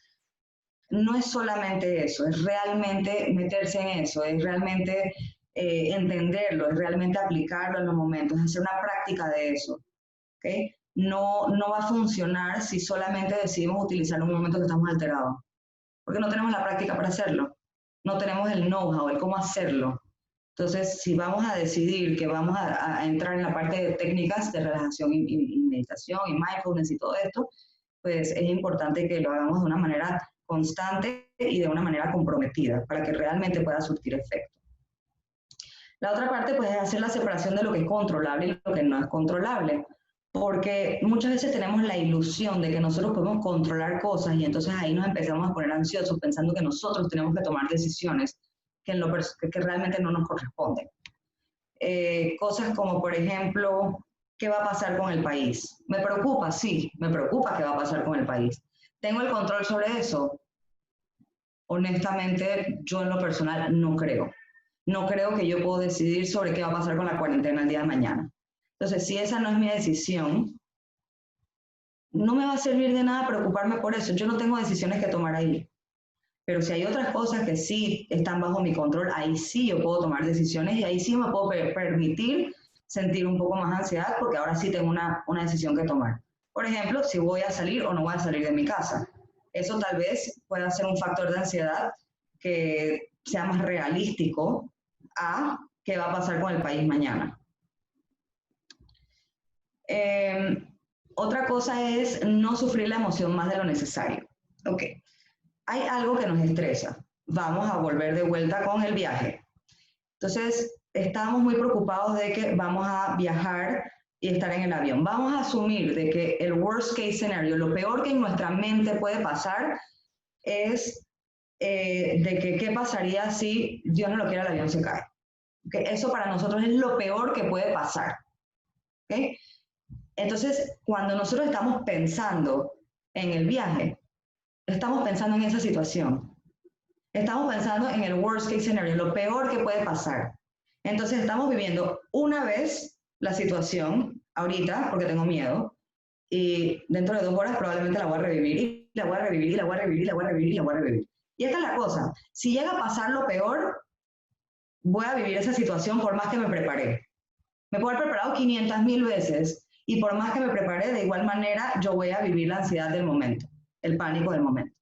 No es solamente eso, es realmente meterse en eso, es realmente entenderlo, es realmente aplicarlo en los momentos, hacer una práctica de eso. ¿Okay? No va a funcionar si solamente decidimos utilizarlo en un momento que estamos alterados, porque no tenemos la práctica para hacerlo, no tenemos el know-how, el cómo hacerlo. Entonces, si vamos a decidir que vamos a entrar en la parte de técnicas de relajación y meditación y mindfulness y todo esto, pues es importante que lo hagamos de una manera constante y de una manera comprometida para que realmente pueda surtir efecto. La otra parte pues es hacer la separación de lo que es controlable y lo que no es controlable, porque muchas veces tenemos la ilusión de que nosotros podemos controlar cosas y entonces ahí nos empezamos a poner ansiosos pensando que nosotros tenemos que tomar decisiones que realmente no nos corresponden. Cosas como, por ejemplo, ¿qué va a pasar con el país? ¿Me preocupa? Sí, me preocupa qué va a pasar con el país. ¿Tengo el control sobre eso? Honestamente, yo en lo personal no creo. No creo que yo puedo decidir sobre qué va a pasar con la cuarentena el día de mañana. Entonces, si esa no es mi decisión, no me va a servir de nada preocuparme por eso. Yo no tengo decisiones que tomar ahí. Pero si hay otras cosas que sí están bajo mi control, ahí sí yo puedo tomar decisiones y ahí sí me puedo permitir sentir un poco más ansiedad porque ahora sí tengo una decisión que tomar. Por ejemplo, si voy a salir o no voy a salir de mi casa. Eso tal vez pueda ser un factor de ansiedad que sea más realístico a qué va a pasar con el país mañana. Otra cosa es no sufrir la emoción más de lo necesario. Ok, hay algo que nos estresa. Vamos a volver de vuelta con el viaje. Entonces, estamos muy preocupados de que vamos a viajar y estar en el avión. Vamos a asumir de que el worst case scenario, lo peor que en nuestra mente puede pasar es de que qué pasaría si Dios no lo quiera, el avión se cae. ¿Okay? Eso para nosotros es lo peor que puede pasar. ¿Okay? Entonces, cuando nosotros estamos pensando en el viaje, estamos pensando en esa situación. Estamos pensando en el worst case scenario, lo peor que puede pasar. Entonces, estamos viviendo una vez la situación, ahorita, porque tengo miedo, y dentro de 2 horas probablemente la voy a revivir la voy a revivir, y la voy a revivir, y la voy a revivir, y la voy a revivir. Y esta es la cosa, si llega a pasar lo peor, voy a vivir esa situación por más que me preparé. Me puedo haber preparado 500.000 veces, y por más que me prepare, de igual manera, yo voy a vivir la ansiedad del momento, el pánico del momento.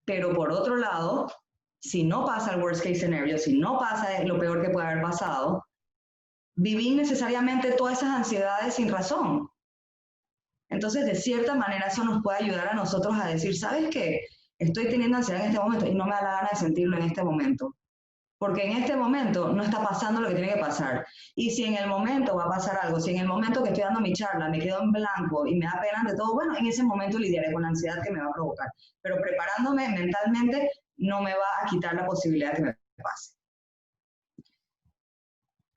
Pero por otro lado, si no pasa el worst case scenario, si no pasa lo peor que puede haber pasado, viví necesariamente todas esas ansiedades sin razón. Entonces, de cierta manera, eso nos puede ayudar a nosotros a decir, ¿sabes qué? Estoy teniendo ansiedad en este momento y no me da la gana de sentirlo en este momento. Porque en este momento no está pasando lo que tiene que pasar. Y si en el momento va a pasar algo, si en el momento que estoy dando mi charla me quedo en blanco y me da pena de todo, bueno, en ese momento lidiaré con la ansiedad que me va a provocar. Pero preparándome mentalmente no me va a quitar la posibilidad de que me pase.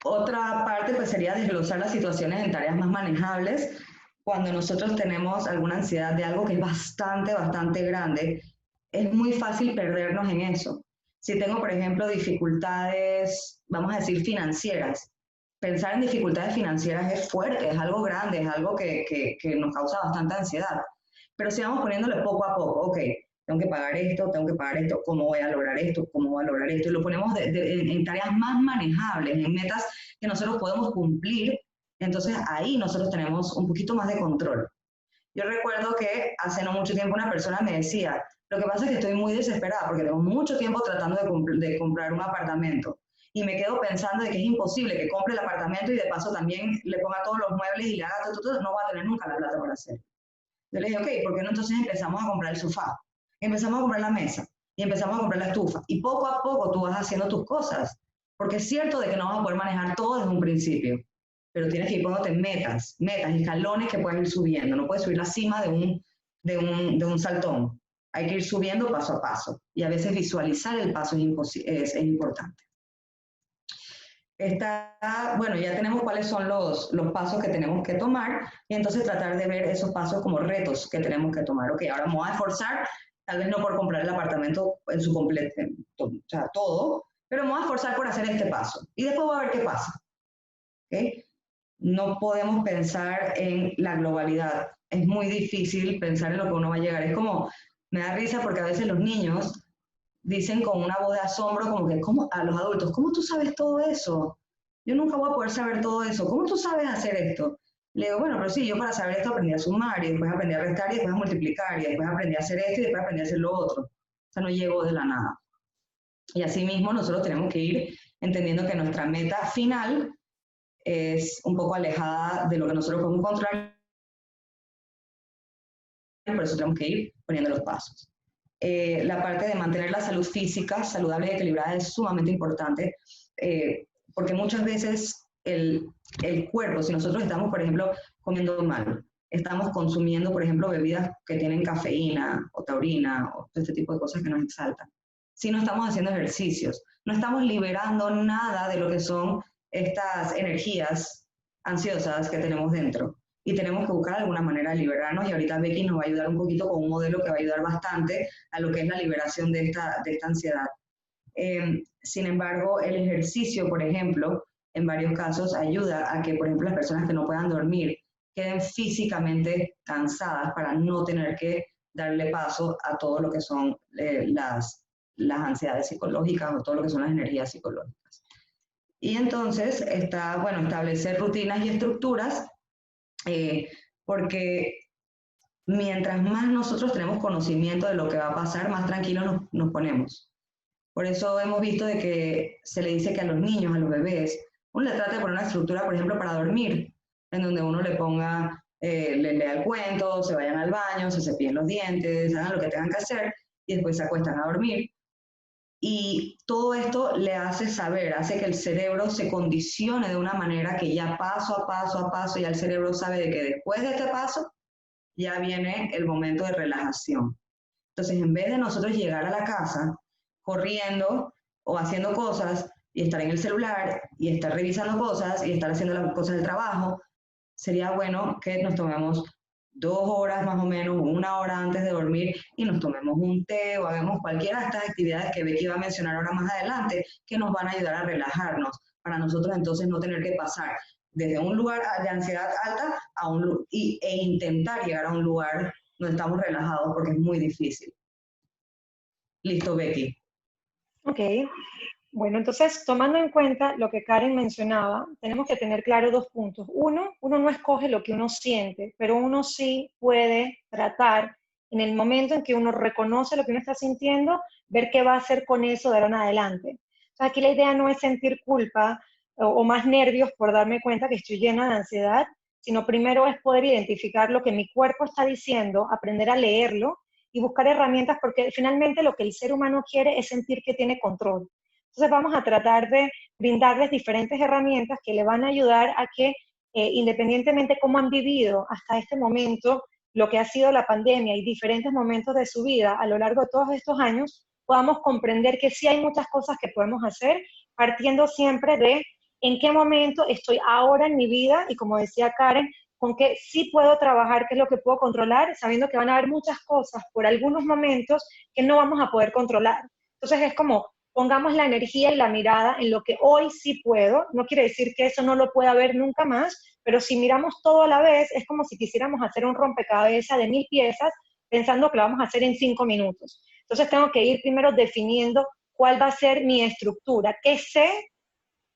Otra parte pues sería desglosar las situaciones en tareas más manejables. Cuando nosotros tenemos alguna ansiedad de algo que es bastante grande, es muy fácil perdernos en eso. Si tengo, por ejemplo, dificultades, vamos a decir, financieras, pensar en dificultades financieras es fuerte, es algo grande, es algo que nos causa bastante ansiedad. Pero si vamos poniéndole poco a poco, ok, tengo que pagar esto, ¿cómo voy a lograr esto? ¿Cómo voy a lograr esto? Y lo ponemos en tareas más manejables, en metas que nosotros podemos cumplir, entonces ahí nosotros tenemos un poquito más de control. Yo recuerdo que hace no mucho tiempo una persona me decía, lo que pasa es que estoy muy desesperada porque tengo mucho tiempo tratando de comprar un apartamento y me quedo pensando de que es imposible que compre el apartamento y de paso también le ponga todos los muebles y le haga todo, no va a tener nunca la plata para hacerlo. Yo le dije, ok, ¿por qué no entonces empezamos a comprar el sofá? Empezamos a comprar la mesa y empezamos a comprar la estufa y poco a poco tú vas haciendo tus cosas, porque es cierto de que no vas a poder manejar todo desde un principio, pero tienes que ir poniéndote metas, escalones que puedes ir subiendo, no puedes subir la cima de un saltón, hay que ir subiendo paso a paso y a veces visualizar el paso es importante. Bueno, ya tenemos cuáles son los pasos que tenemos que tomar y entonces tratar de ver esos pasos como retos que tenemos que tomar. Ok, ahora me voy a esforzar, tal vez no por comprar el apartamento en su completo, o sea, todo, pero me voy a esforzar por hacer este paso y después voy a ver qué pasa. ¿Okay? No podemos pensar en la globalidad. Es muy difícil pensar en lo que uno va a llegar. Es como, me da risa porque a veces los niños dicen con una voz de asombro como que, ¿cómo? A los adultos, ¿cómo tú sabes todo eso? Yo nunca voy a poder saber todo eso. ¿Cómo tú sabes hacer esto? Le digo, bueno, pero sí, yo para saber esto aprendí a sumar y después aprendí a restar y después a multiplicar y después aprendí a hacer esto y después aprendí a hacer lo otro. O sea, no llegó de la nada. Y así mismo nosotros tenemos que ir entendiendo que nuestra meta final es un poco alejada de lo que nosotros podemos controlar, por eso tenemos que ir poniendo los pasos. La parte de mantener la salud física saludable y equilibrada es sumamente importante, porque muchas veces el cuerpo, si nosotros estamos, por ejemplo, comiendo mal, estamos consumiendo, por ejemplo, bebidas que tienen cafeína o taurina o este tipo de cosas que nos exaltan, si no estamos haciendo ejercicios, no estamos liberando nada de lo que son estas energías ansiosas que tenemos dentro. Y tenemos que buscar alguna manera de liberarnos y ahorita Becky nos va a ayudar un poquito con un modelo que va a ayudar bastante a lo que es la liberación de esta ansiedad. Sin embargo, el ejercicio, por ejemplo, en varios casos ayuda a que, por ejemplo, las personas que no puedan dormir queden físicamente cansadas para no tener que darle paso a todo lo que son las ansiedades psicológicas o todo lo que son las energías psicológicas. Y entonces está, bueno, establecer rutinas y estructuras, porque mientras más nosotros tenemos conocimiento de lo que va a pasar, más tranquilos nos ponemos. Por eso hemos visto de que se le dice que a los niños, a los bebés, uno le trata de poner una estructura, por ejemplo, para dormir, en donde uno le ponga, le lea el cuento, se vayan al baño, se cepillen los dientes, hagan lo que tengan que hacer y después se acuestan a dormir. Y todo esto le hace saber, hace que el cerebro se condicione de una manera que ya paso a paso, ya el cerebro sabe de que después de este paso ya viene el momento de relajación. Entonces, en vez de nosotros llegar a la casa corriendo o haciendo cosas y estar en el celular y estar revisando cosas y estar haciendo las cosas del trabajo, sería bueno que nos tomemos 2 horas más o menos, 1 hora antes de dormir y nos tomemos un té o hagamos cualquiera de estas actividades que Becky va a mencionar ahora más adelante, que nos van a ayudar a relajarnos, para nosotros entonces no tener que pasar desde un lugar de ansiedad alta a e intentar llegar a un lugar no estamos relajados porque es muy difícil. Listo, Becky. Ok. Bueno, entonces, tomando en cuenta lo que Karen mencionaba, tenemos que tener claro dos puntos. Uno no escoge lo que uno siente, pero uno sí puede tratar en el momento en que uno reconoce lo que uno está sintiendo, ver qué va a hacer con eso de ahora en adelante. O sea, aquí la idea no es sentir culpa o más nervios por darme cuenta que estoy llena de ansiedad, sino primero es poder identificar lo que mi cuerpo está diciendo, aprender a leerlo y buscar herramientas, porque finalmente lo que el ser humano quiere es sentir que tiene control. Entonces vamos a tratar de brindarles diferentes herramientas que le van a ayudar a que, independientemente cómo han vivido hasta este momento, lo que ha sido la pandemia y diferentes momentos de su vida a lo largo de todos estos años, podamos comprender que sí hay muchas cosas que podemos hacer, partiendo siempre de en qué momento estoy ahora en mi vida y, como decía Karen, con qué sí puedo trabajar, qué es lo que puedo controlar, sabiendo que van a haber muchas cosas por algunos momentos que no vamos a poder controlar. Entonces es como pongamos la energía y la mirada en lo que hoy sí puedo. No quiere decir que eso no lo pueda ver nunca más, pero si miramos todo a la vez, es como si quisiéramos hacer un rompecabezas de 1000 piezas pensando que lo vamos a hacer en 5 minutos. Entonces tengo que ir primero definiendo cuál va a ser mi estructura, qué sé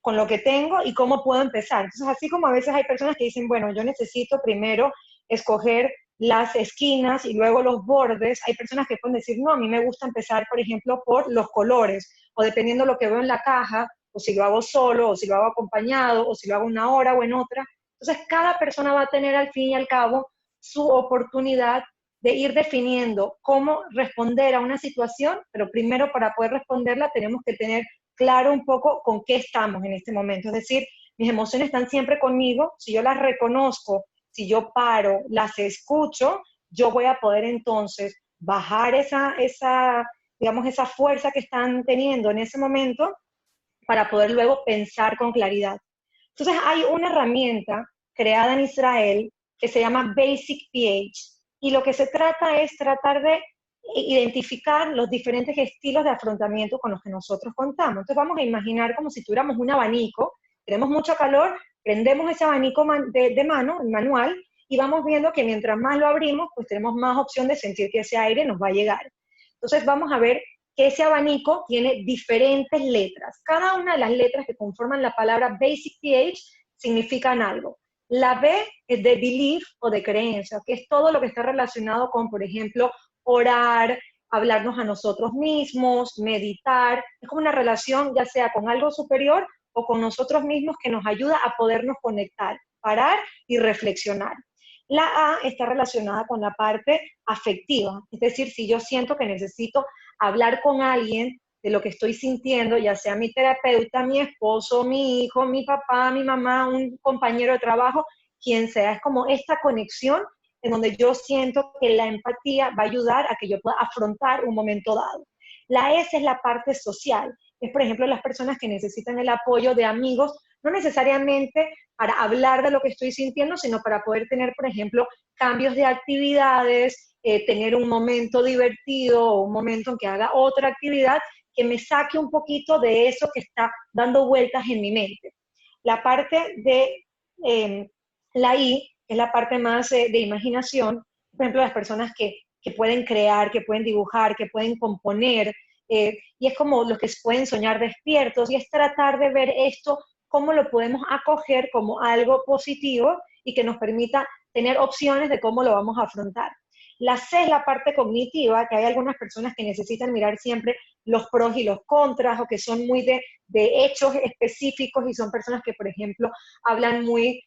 con lo que tengo y cómo puedo empezar. Entonces, así como a veces hay personas que dicen, bueno, yo necesito primero escoger las esquinas y luego los bordes, hay personas que pueden decir, no, a mí me gusta empezar, por ejemplo, por los colores, o dependiendo de lo que veo en la caja, o si lo hago solo, o si lo hago acompañado, o si lo hago una hora o en otra. Entonces, cada persona va a tener al fin y al cabo su oportunidad de ir definiendo cómo responder a una situación, pero primero para poder responderla tenemos que tener claro un poco con qué estamos en este momento. Es decir, mis emociones están siempre conmigo, si yo las reconozco, si yo paro, las escucho, yo voy a poder entonces bajar digamos, esa fuerza que están teniendo en ese momento para poder luego pensar con claridad. Entonces hay una herramienta creada en Israel que se llama Basic PH y lo que se trata es tratar de identificar los diferentes estilos de afrontamiento con los que nosotros contamos. Entonces vamos a imaginar como si tuviéramos un abanico, tenemos mucho calor, prendemos ese abanico de mano, manual, y vamos viendo que mientras más lo abrimos, pues tenemos más opción de sentir que ese aire nos va a llegar. Entonces vamos a ver que ese abanico tiene diferentes letras. Cada una de las letras que conforman la palabra Basic PH significan algo. La B es de belief o de creencia, que es todo lo que está relacionado con, por ejemplo, orar, hablarnos a nosotros mismos, meditar. Es como una relación ya sea con algo superior o con nosotros mismos que nos ayuda a podernos conectar, parar y reflexionar. La A está relacionada con la parte afectiva, es decir, si yo siento que necesito hablar con alguien de lo que estoy sintiendo, ya sea mi terapeuta, mi esposo, mi hijo, mi papá, mi mamá, un compañero de trabajo, quien sea, es como esta conexión en donde yo siento que la empatía va a ayudar a que yo pueda afrontar un momento dado. La S es la parte social, es por ejemplo las personas que necesitan el apoyo de amigos, no necesariamente para hablar de lo que estoy sintiendo, sino para poder tener, por ejemplo, cambios de actividades, tener un momento divertido o un momento en que haga otra actividad que me saque un poquito de eso que está dando vueltas en mi mente. La parte de la I es la parte más de imaginación, por ejemplo, las personas que pueden crear, que pueden dibujar, que pueden componer, y es como los que pueden soñar despiertos, y es tratar de ver esto, cómo lo podemos acoger como algo positivo y que nos permita tener opciones de cómo lo vamos a afrontar. La C es la parte cognitiva, que hay algunas personas que necesitan mirar siempre los pros y los contras, o que son muy de hechos específicos y son personas que, por ejemplo, hablan muy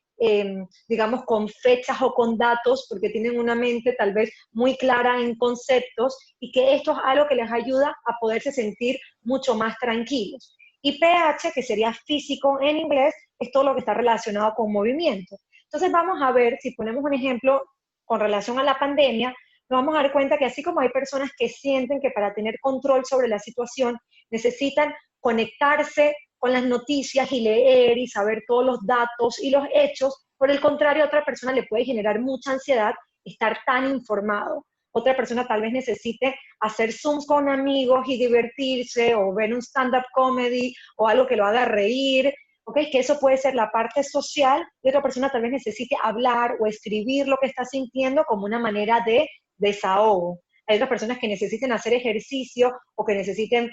digamos, con fechas o con datos, porque tienen una mente tal vez muy clara en conceptos y que esto es algo que les ayuda a poderse sentir mucho más tranquilos. Y pH, que sería físico en inglés, es todo lo que está relacionado con movimiento. Entonces vamos a ver, si ponemos un ejemplo con relación a la pandemia, nos vamos a dar cuenta que así como hay personas que sienten que para tener control sobre la situación necesitan conectarse con las noticias y leer y saber todos los datos y los hechos. Por el contrario, a otra persona le puede generar mucha ansiedad estar tan informado. Otra persona tal vez necesite hacer Zooms con amigos y divertirse, o ver un stand-up comedy, o algo que lo haga reír, ¿okay? Que eso puede ser la parte social, y otra persona tal vez necesite hablar o escribir lo que está sintiendo como una manera de desahogo. Hay otras personas que necesiten hacer ejercicio o que necesiten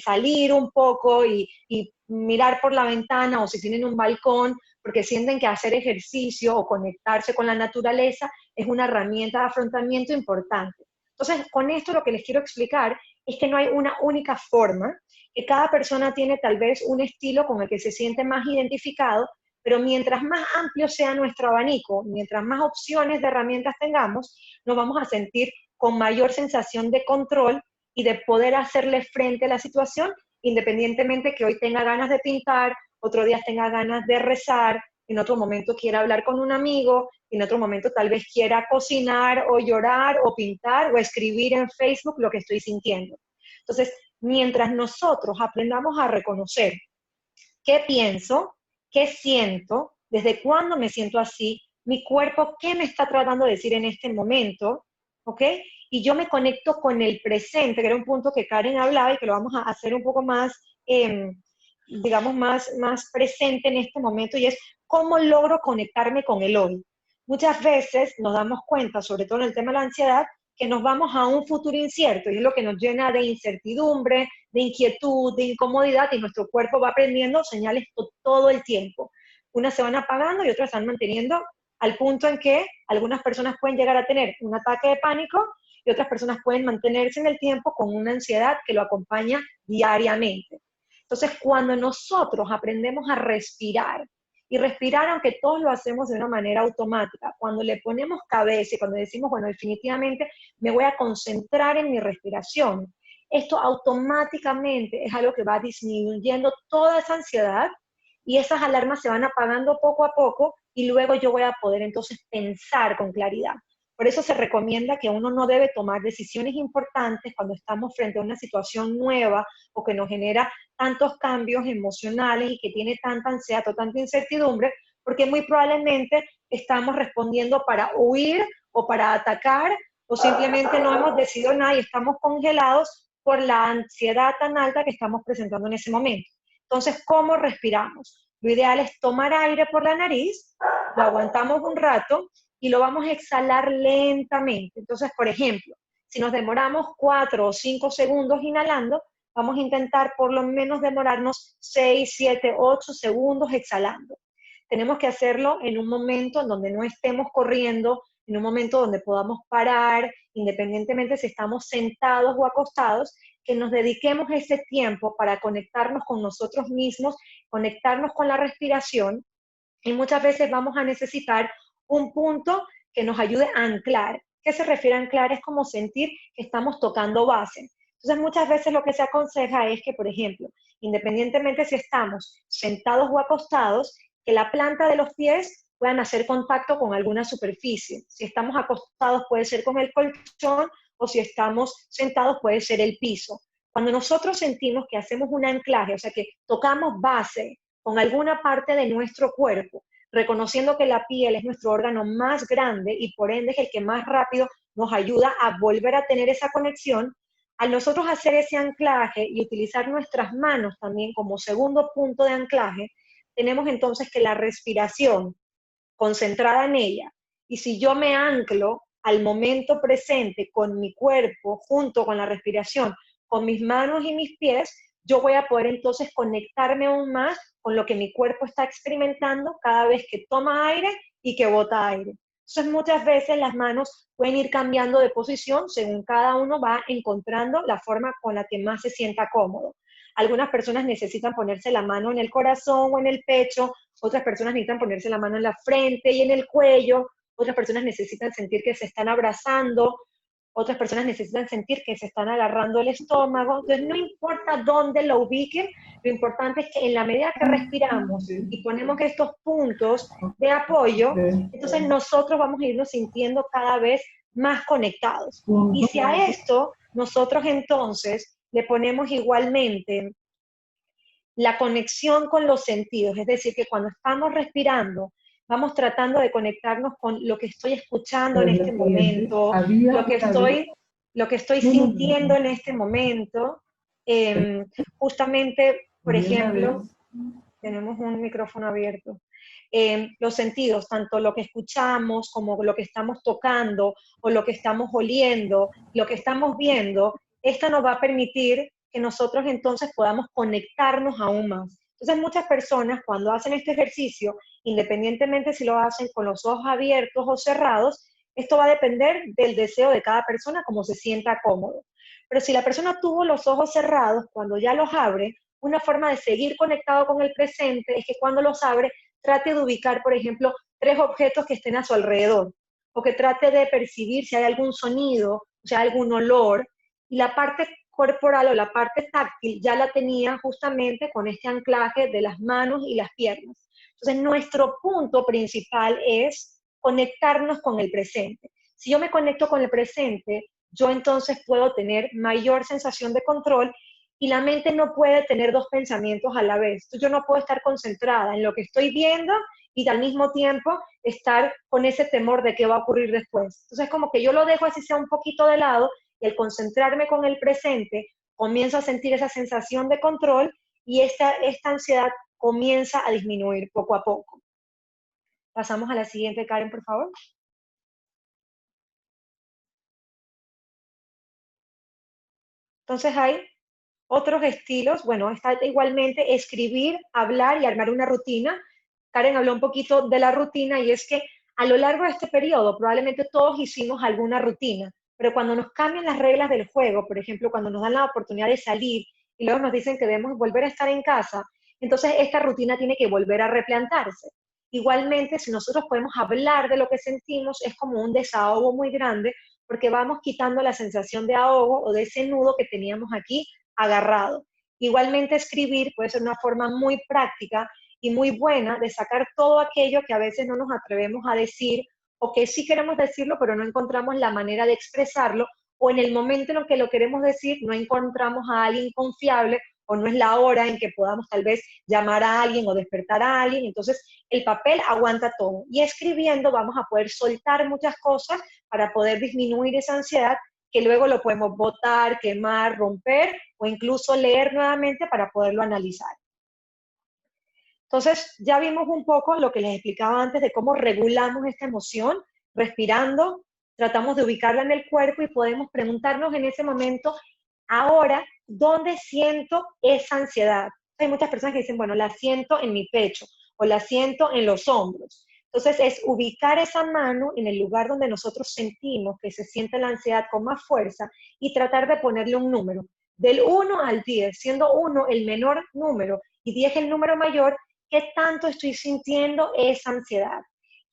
salir un poco y mirar por la ventana o si tienen un balcón, porque sienten que hacer ejercicio o conectarse con la naturaleza es una herramienta de afrontamiento importante. Entonces, con esto lo que les quiero explicar es que no hay una única forma, que cada persona tiene tal vez un estilo con el que se siente más identificado, pero mientras más amplio sea nuestro abanico, mientras más opciones de herramientas tengamos, nos vamos a sentir con mayor sensación de control y de poder hacerle frente a la situación, independientemente que hoy tenga ganas de pintar, otro día tenga ganas de rezar, en otro momento quiera hablar con un amigo, en otro momento tal vez quiera cocinar o llorar o pintar o escribir en Facebook lo que estoy sintiendo. Entonces, mientras nosotros aprendamos a reconocer qué pienso, qué siento, desde cuándo me siento así, mi cuerpo, qué me está tratando de decir en este momento, ¿ok? Y yo me conecto con el presente, que era un punto que Karen hablaba y que lo vamos a hacer un poco más, digamos, más presente en este momento, y es cómo logro conectarme con el hoy. Muchas veces nos damos cuenta, sobre todo en el tema de la ansiedad, que nos vamos a un futuro incierto y es lo que nos llena de incertidumbre, de inquietud, de incomodidad, y nuestro cuerpo va aprendiendo señales todo el tiempo. Unas se van apagando y otras se van manteniendo al punto en que algunas personas pueden llegar a tener un ataque de pánico y otras personas pueden mantenerse en el tiempo con una ansiedad que lo acompaña diariamente. Entonces, cuando nosotros aprendemos a respirar, y respirar, aunque todos lo hacemos de una manera automática, cuando le ponemos cabeza y cuando decimos, bueno, definitivamente me voy a concentrar en mi respiración, esto automáticamente es algo que va disminuyendo toda esa ansiedad y esas alarmas se van apagando poco a poco y luego yo voy a poder entonces pensar con claridad. Por eso se recomienda que uno no debe tomar decisiones importantes cuando estamos frente a una situación nueva o que nos genera tantos cambios emocionales y que tiene tanta ansiedad o tanta incertidumbre, porque muy probablemente estamos respondiendo para huir o para atacar o simplemente no hemos decidido nada y estamos congelados por la ansiedad tan alta que estamos presentando en ese momento. Entonces, ¿cómo respiramos? Lo ideal es tomar aire por la nariz, lo aguantamos un rato y lo vamos a exhalar lentamente. Entonces, por ejemplo, si nos demoramos 4 o 5 segundos inhalando, vamos a intentar por lo menos demorarnos 6, 7, 8 segundos exhalando. Tenemos que hacerlo en un momento en donde no estemos corriendo, en un momento donde podamos parar, independientemente si estamos sentados o acostados, que nos dediquemos ese tiempo para conectarnos con nosotros mismos, conectarnos con la respiración, y muchas veces vamos a necesitar un punto que nos ayude a anclar. ¿Qué se refiere a anclar? Es como sentir que estamos tocando base. Entonces, muchas veces lo que se aconseja es que, por ejemplo, independientemente si estamos sentados o acostados, que la planta de los pies puedan hacer contacto con alguna superficie. Si estamos acostados puede ser con el colchón o si estamos sentados puede ser el piso. Cuando nosotros sentimos que hacemos un anclaje, o sea, que tocamos base con alguna parte de nuestro cuerpo, reconociendo que la piel es nuestro órgano más grande y por ende es el que más rápido nos ayuda a volver a tener esa conexión, al nosotros hacer ese anclaje y utilizar nuestras manos también como segundo punto de anclaje, tenemos entonces que la respiración concentrada en ella, y si yo me anclo al momento presente con mi cuerpo, junto con la respiración, con mis manos y mis pies, yo voy a poder entonces conectarme aún más con lo que mi cuerpo está experimentando cada vez que toma aire y que bota aire. Entonces muchas veces las manos pueden ir cambiando de posición según cada uno va encontrando la forma con la que más se sienta cómodo. Algunas personas necesitan ponerse la mano en el corazón o en el pecho, otras personas necesitan ponerse la mano en la frente y en el cuello, otras personas necesitan sentir que se están abrazando, otras personas necesitan sentir que se están agarrando el estómago. Entonces, no importa dónde lo ubiquen, lo importante es que en la medida que respiramos y ponemos estos puntos de apoyo, entonces nosotros vamos a irnos sintiendo cada vez más conectados. Y si a esto nosotros entonces le ponemos igualmente la conexión con los sentidos, es decir, que cuando estamos respirando, vamos tratando de conectarnos con lo que estoy escuchando en este momento, lo que estoy sintiendo en este momento. Justamente, por ejemplo, tenemos un micrófono abierto. los sentidos, tanto lo que escuchamos como lo que estamos tocando o lo que estamos oliendo, lo que estamos viendo, esto nos va a permitir que nosotros entonces podamos conectarnos aún más. Entonces muchas personas cuando hacen este ejercicio, independientemente si lo hacen con los ojos abiertos o cerrados, esto va a depender del deseo de cada persona, como se sienta cómodo. Pero si la persona tuvo los ojos cerrados, cuando ya los abre, una forma de seguir conectado con el presente es que cuando los abre, trate de ubicar, por ejemplo, 3 objetos que estén a su alrededor, o que trate de percibir si hay algún sonido, si hay algún olor, y la parte corporal o la parte táctil ya la tenía justamente con este anclaje de las manos y las piernas. Entonces, nuestro punto principal es conectarnos con el presente. Si yo me conecto con el presente, yo entonces puedo tener mayor sensación de control y la mente no puede tener 2 pensamientos a la vez. Entonces, yo no puedo estar concentrada en lo que estoy viendo y al mismo tiempo estar con ese temor de qué va a ocurrir después. Entonces, como que yo lo dejo así sea un poquito de lado y al concentrarme con el presente, comienzo a sentir esa sensación de control y esta ansiedad comienza a disminuir poco a poco. Pasamos a la siguiente, Karen, por favor. Entonces hay otros estilos, bueno, está igualmente escribir, hablar y armar una rutina. Karen habló un poquito de la rutina y es que a lo largo de este periodo probablemente todos hicimos alguna rutina, pero cuando nos cambian las reglas del juego, por ejemplo, cuando nos dan la oportunidad de salir y luego nos dicen que debemos volver a estar en casa, entonces esta rutina tiene que volver a replantarse. Igualmente, si nosotros podemos hablar de lo que sentimos, es como un desahogo muy grande porque vamos quitando la sensación de ahogo o de ese nudo que teníamos aquí agarrado. Igualmente, escribir puede ser una forma muy práctica y muy buena de sacar todo aquello que a veces no nos atrevemos a decir o que sí queremos decirlo, pero no encontramos la manera de expresarlo, o en el momento en el que lo queremos decir no encontramos a alguien confiable o no es la hora en que podamos tal vez llamar a alguien o despertar a alguien. Entonces, el papel aguanta todo. Y escribiendo vamos a poder soltar muchas cosas para poder disminuir esa ansiedad que luego lo podemos botar, quemar, romper o incluso leer nuevamente para poderlo analizar. Entonces, ya vimos un poco lo que les explicaba antes de cómo regulamos esta emoción, respirando, tratamos de ubicarla en el cuerpo y podemos preguntarnos en ese momento, ahora, ¿dónde siento esa ansiedad? Hay muchas personas que dicen, bueno, la siento en mi pecho o la siento en los hombros. Entonces, es ubicar esa mano en el lugar donde nosotros sentimos que se siente la ansiedad con más fuerza y tratar de ponerle un número. Del 1 al 10, siendo 1 el menor número y 10 el número mayor, ¿qué tanto estoy sintiendo esa ansiedad?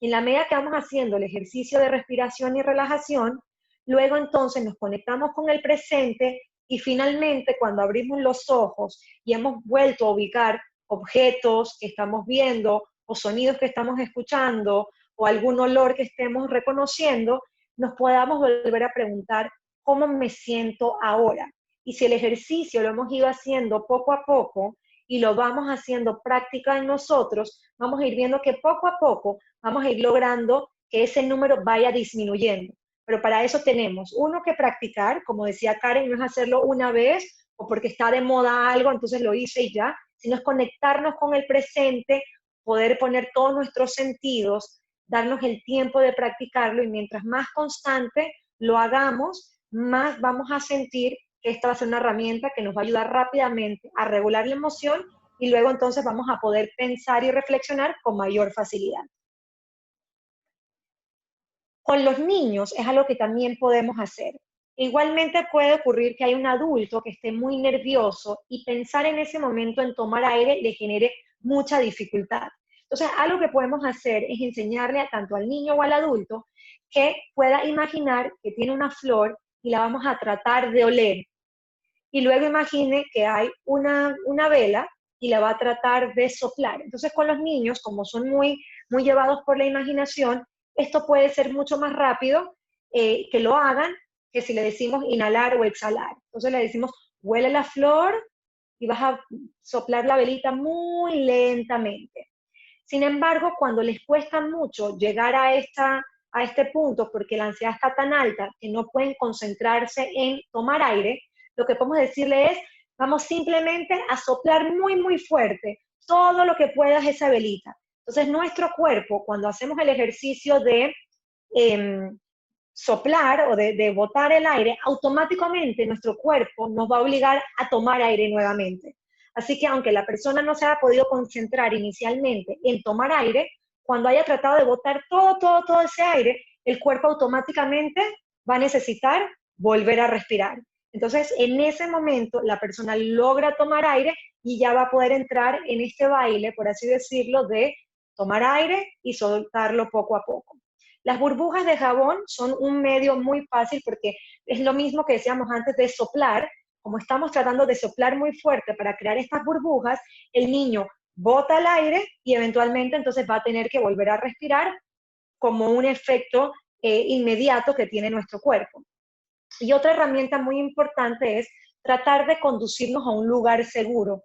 Y en la medida que vamos haciendo el ejercicio de respiración y relajación, luego entonces nos conectamos con el presente y finalmente cuando abrimos los ojos y hemos vuelto a ubicar objetos que estamos viendo o sonidos que estamos escuchando o algún olor que estemos reconociendo, nos podamos volver a preguntar cómo me siento ahora. Y si el ejercicio lo hemos ido haciendo poco a poco, y lo vamos haciendo práctica en nosotros, vamos a ir viendo que poco a poco vamos a ir logrando que ese número vaya disminuyendo. Pero para eso tenemos, uno, que practicar, como decía Karen, no es hacerlo una vez o porque está de moda algo, entonces lo hice y ya, sino es conectarnos con el presente, poder poner todos nuestros sentidos, darnos el tiempo de practicarlo y mientras más constante lo hagamos, más vamos a sentir que esta va a ser una herramienta que nos va a ayudar rápidamente a regular la emoción y luego entonces vamos a poder pensar y reflexionar con mayor facilidad. Con los niños es algo que también podemos hacer. Igualmente puede ocurrir que hay un adulto que esté muy nervioso y pensar en ese momento en tomar aire le genere mucha dificultad. Entonces, algo que podemos hacer es enseñarle a tanto al niño o al adulto que pueda imaginar que tiene una flor y la vamos a tratar de oler. Y luego imagine que hay una vela y la va a tratar de soplar. Entonces, con los niños, como son muy llevados por la imaginación, esto puede ser mucho más rápido que lo hagan que si le decimos inhalar o exhalar. Entonces le decimos, huele la flor y vas a soplar la velita muy lentamente. Sin embargo, cuando les cuesta mucho llegar a este punto, porque la ansiedad está tan alta que no pueden concentrarse en tomar aire, lo que podemos decirle es, vamos simplemente a soplar muy fuerte todo lo que puedas esa velita. Entonces, nuestro cuerpo, cuando hacemos el ejercicio de soplar o de botar el aire, automáticamente nuestro cuerpo nos va a obligar a tomar aire nuevamente. Así que aunque la persona no se haya podido concentrar inicialmente en tomar aire, cuando haya tratado de botar todo ese aire, el cuerpo automáticamente va a necesitar volver a respirar. Entonces, en ese momento, la persona logra tomar aire y ya va a poder entrar en este baile, por así decirlo, de tomar aire y soltarlo poco a poco. Las burbujas de jabón son un medio muy fácil porque es lo mismo que decíamos antes de soplar. Como estamos tratando de soplar muy fuerte para crear estas burbujas, el niño bota el aire y eventualmente entonces va a tener que volver a respirar como un efecto inmediato que tiene nuestro cuerpo. Y otra herramienta muy importante es tratar de conducirnos a un lugar seguro.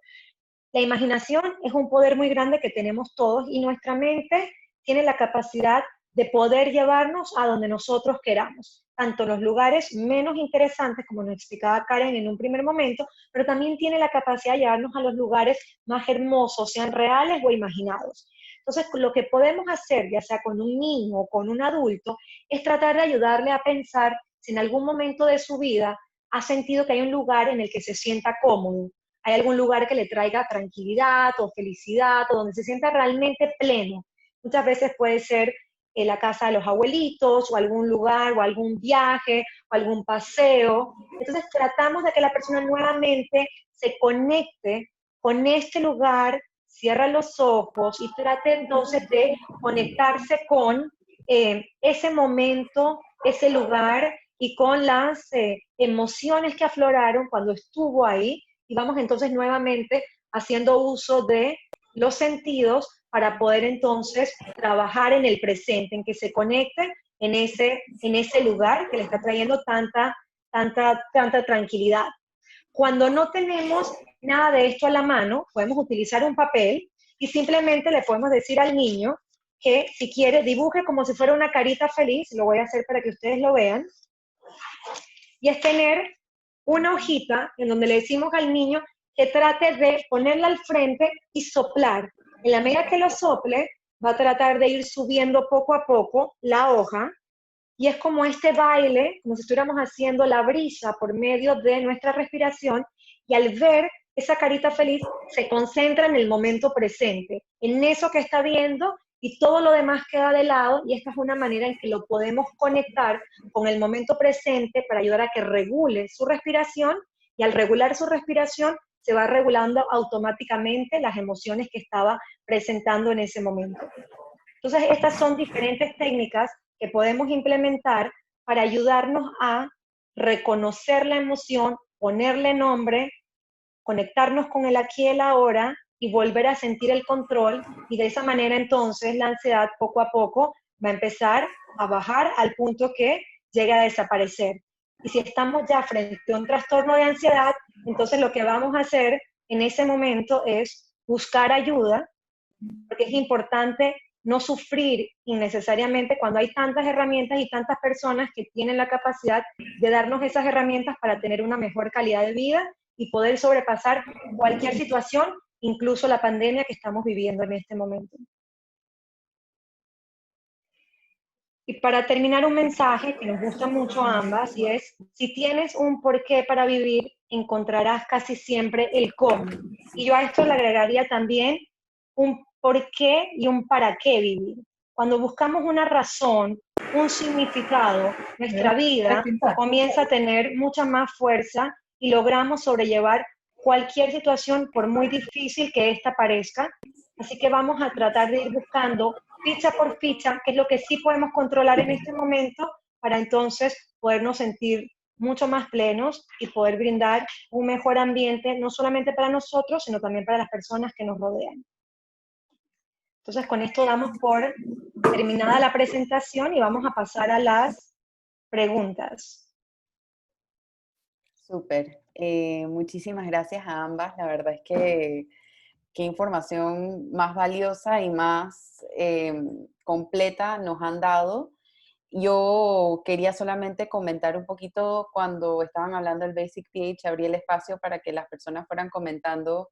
La imaginación es un poder muy grande que tenemos todos y nuestra mente tiene la capacidad de poder llevarnos a donde nosotros queramos, tanto los lugares menos interesantes, como nos explicaba Karen en un primer momento, pero también tiene la capacidad de llevarnos a los lugares más hermosos, sean reales o imaginados. Entonces, lo que podemos hacer, ya sea con un niño o con un adulto, es tratar de ayudarle a pensar si en algún momento de su vida ha sentido que hay un lugar en el que se sienta cómodo, hay algún lugar que le traiga tranquilidad o felicidad o donde se sienta realmente pleno. Muchas veces puede ser la casa de los abuelitos o algún lugar o algún viaje o algún paseo. Entonces tratamos de que la persona nuevamente se conecte con este lugar, cierra los ojos y trate entonces de conectarse con ese momento, ese lugar y con las emociones que afloraron cuando estuvo ahí y vamos entonces nuevamente haciendo uso de los sentidos para poder entonces trabajar en el presente, en que se conecte en ese lugar que le está trayendo tanta tranquilidad. Cuando no tenemos nada de esto a la mano, podemos utilizar un papel y simplemente le podemos decir al niño que si quiere dibuje como si fuera una carita feliz, lo voy a hacer para que ustedes lo vean, y es tener una hojita en donde le decimos al niño que trate de ponerla al frente y soplar. En la medida que lo sople, va a tratar de ir subiendo poco a poco la hoja y es como este baile, como si estuviéramos haciendo la brisa por medio de nuestra respiración y al ver esa carita feliz se concentra en el momento presente, en eso que está viendo y todo lo demás queda de lado y esta es una manera en que lo podemos conectar con el momento presente para ayudar a que regule su respiración y al regular su respiración se va regulando automáticamente las emociones que estaba presentando en ese momento. Entonces, estas son diferentes técnicas que podemos implementar para ayudarnos a reconocer la emoción, ponerle nombre, conectarnos con el aquí y el ahora y volver a sentir el control y de esa manera entonces la ansiedad poco a poco va a empezar a bajar al punto que llegue a desaparecer. Y si estamos ya frente a un trastorno de ansiedad, entonces lo que vamos a hacer en ese momento es buscar ayuda, porque es importante no sufrir innecesariamente cuando hay tantas herramientas y tantas personas que tienen la capacidad de darnos esas herramientas para tener una mejor calidad de vida y poder sobrepasar cualquier situación, incluso la pandemia que estamos viviendo en este momento. Y para terminar, un mensaje que nos gusta mucho a ambas y es, si tienes un porqué para vivir, encontrarás casi siempre el cómo. Y yo a esto le agregaría también un por qué y un para qué vivir. Cuando buscamos una razón, un significado, nuestra vida comienza a tener mucha más fuerza y logramos sobrellevar cualquier situación por muy difícil que ésta parezca. Así que vamos a tratar de ir buscando ficha por ficha qué es lo que sí podemos controlar en este momento para entonces podernos sentir mucho más plenos y poder brindar un mejor ambiente, no solamente para nosotros, sino también para las personas que nos rodean. Entonces, con esto damos por terminada la presentación y vamos a pasar a las preguntas. Súper. Muchísimas gracias a ambas. La verdad es que qué información más valiosa y más completa nos han dado. Yo quería solamente comentar un poquito cuando estaban hablando del Basic PH, abrí el espacio para que las personas fueran comentando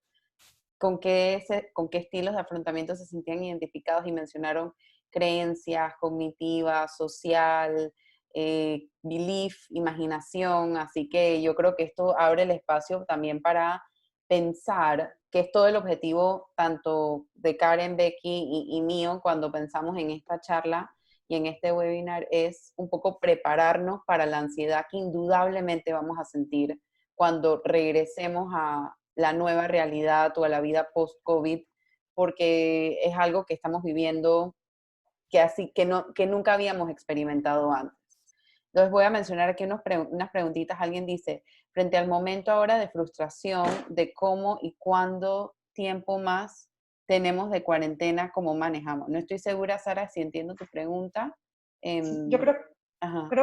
con qué estilos de afrontamiento se sentían identificados y mencionaron creencias, cognitiva, social, belief, imaginación. Así que yo creo que esto abre el espacio también para pensar, que es todo el objetivo tanto de Karen, Becky y mío cuando pensamos en esta charla y en este webinar, es un poco prepararnos para la ansiedad que indudablemente vamos a sentir cuando regresemos a la nueva realidad o a la vida post-COVID, porque es algo que estamos viviendo que nunca habíamos experimentado antes. Entonces voy a mencionar aquí unas preguntitas. Alguien dice, frente al momento ahora de frustración de cómo y cuándo tiempo más tenemos de cuarentena, ¿cómo manejamos? No estoy segura, Sara, si entiendo tu pregunta. Yo creo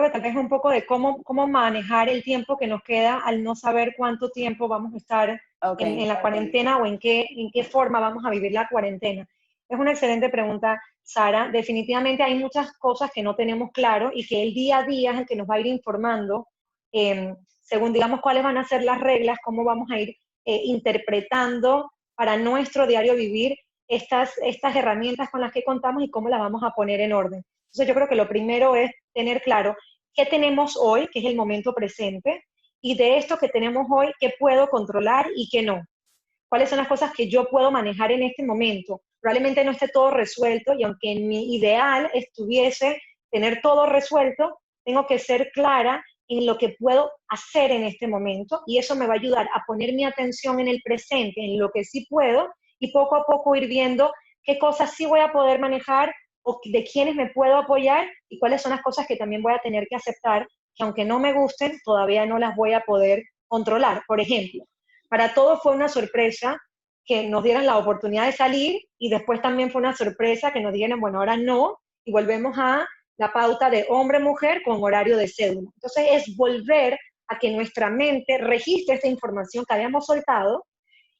que tal vez un poco de cómo manejar el tiempo que nos queda al no saber cuánto tiempo vamos a estar en la cuarentena o en qué forma vamos a vivir la cuarentena. Es una excelente pregunta, Sara. Definitivamente hay muchas cosas que no tenemos claro y que el día a día es el que nos va a ir informando según digamos cuáles van a ser las reglas, cómo vamos a ir interpretando para nuestro diario vivir estas herramientas con las que contamos y cómo las vamos a poner en orden. Entonces yo creo que lo primero es tener claro qué tenemos hoy, que es el momento presente, y de esto que tenemos hoy, qué puedo controlar y qué no. ¿Cuáles son las cosas que yo puedo manejar en este momento? Probablemente no esté todo resuelto y aunque en mi ideal estuviese tener todo resuelto, tengo que ser clara en lo que puedo hacer en este momento y eso me va a ayudar a poner mi atención en el presente, en lo que sí puedo y poco a poco ir viendo qué cosas sí voy a poder manejar o de quiénes me puedo apoyar y cuáles son las cosas que también voy a tener que aceptar, que aunque no me gusten, todavía no las voy a poder controlar. Por ejemplo, para todos fue una sorpresa que nos dieran la oportunidad de salir y después también fue una sorpresa que nos dijeran, bueno, ahora no, y volvemos a la pauta de hombre-mujer con horario de cédula. Entonces es volver a que nuestra mente registre esta información que habíamos soltado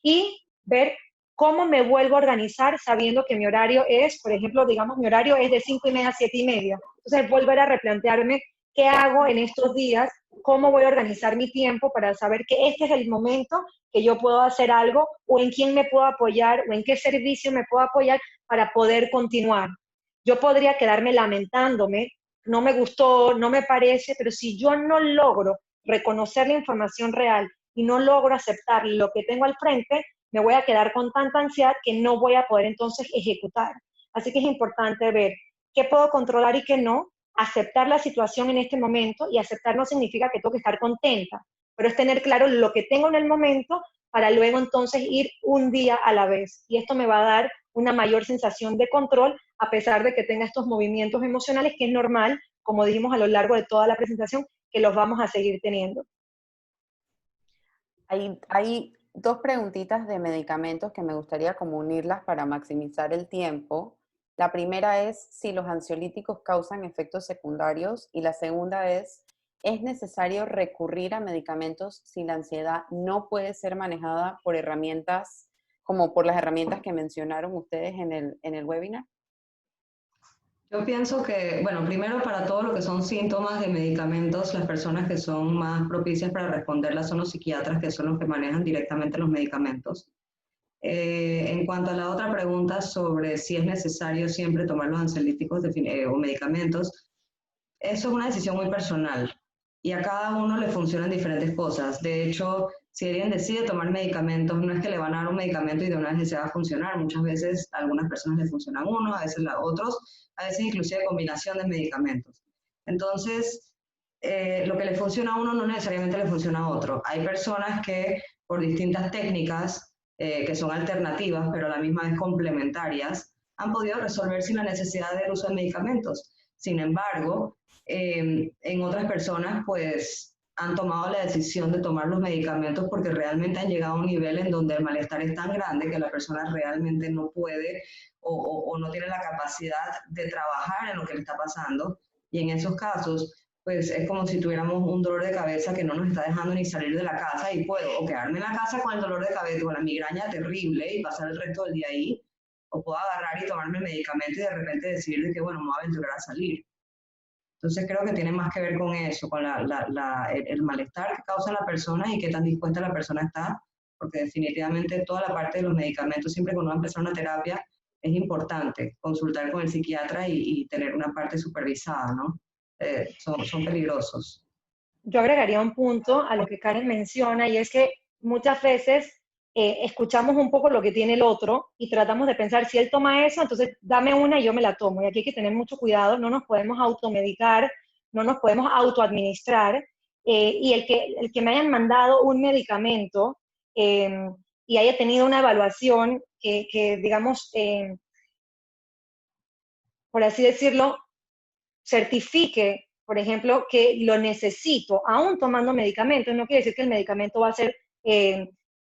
y ver cómo me vuelvo a organizar sabiendo que mi horario es, por ejemplo, digamos, mi horario es de 5:30 a 7:30. Entonces, volver a replantearme qué hago en estos días, cómo voy a organizar mi tiempo para saber que este es el momento que yo puedo hacer algo o en quién me puedo apoyar o en qué servicio me puedo apoyar para poder continuar. Yo podría quedarme lamentándome, no me gustó, no me parece, pero si yo no logro reconocer la información real y no logro aceptar lo que tengo al frente, me voy a quedar con tanta ansiedad que no voy a poder entonces ejecutar. Así que es importante ver qué puedo controlar y qué no, aceptar la situación en este momento y aceptar no significa que tengo que estar contenta, pero es tener claro lo que tengo en el momento para luego entonces ir un día a la vez. Y esto me va a dar una mayor sensación de control a pesar de que tenga estos movimientos emocionales, que es normal, como dijimos a lo largo de toda la presentación, que los vamos a seguir teniendo. Hay dos preguntitas de medicamentos que me gustaría como unirlas para maximizar el tiempo. La primera es si los ansiolíticos causan efectos secundarios y la segunda ¿es necesario recurrir a medicamentos si la ansiedad no puede ser manejada por herramientas como por las herramientas que mencionaron ustedes en el webinar? Yo pienso que, bueno, primero para todo lo que son síntomas de medicamentos, las personas que son más propicias para responderlas son los psiquiatras, que son los que manejan directamente los medicamentos. En cuanto a la otra pregunta sobre si es necesario siempre tomar los ansiolíticos o medicamentos, eso es una decisión muy personal y a cada uno le funcionan diferentes cosas. De hecho, si alguien decide tomar medicamentos, no es que le van a dar un medicamento y de una vez se va a funcionar. Muchas veces a algunas personas les funcionan uno, a veces a otros, a veces inclusive combinación de medicamentos. Entonces, lo que le funciona a uno no necesariamente le funciona a otro. Hay personas que por distintas técnicas que son alternativas, pero a la misma vez complementarias, han podido resolver sin la necesidad del uso de medicamentos. Sin embargo, en otras personas, pues, han tomado la decisión de tomar los medicamentos porque realmente han llegado a un nivel en donde el malestar es tan grande que la persona realmente no puede o no tiene la capacidad de trabajar en lo que le está pasando. Y en esos casos, pues es como si tuviéramos un dolor de cabeza que no nos está dejando ni salir de la casa y puedo o quedarme en la casa con el dolor de cabeza, con la migraña terrible y pasar el resto del día ahí, o puedo agarrar y tomarme el medicamento y de repente decidir que, bueno, me voy a aventurar a salir. Entonces creo que tiene más que ver con eso, con el malestar que causa la persona y qué tan dispuesta la persona está porque definitivamente toda la parte de los medicamentos, siempre cuando uno va a empezar una terapia, es importante consultar con el psiquiatra y tener una parte supervisada, ¿no? Son peligrosos. Yo agregaría un punto a lo que Karen menciona, y es que muchas veces escuchamos un poco lo que tiene el otro y tratamos de pensar, si él toma eso, entonces dame una y yo me la tomo. Y aquí hay que tener mucho cuidado, no nos podemos automedicar, no nos podemos autoadministrar. Y el que me hayan mandado un medicamento y haya tenido una evaluación que digamos, por así decirlo, certifique, por ejemplo, que lo necesito, aún tomando medicamentos, no quiere decir que el medicamento va a ser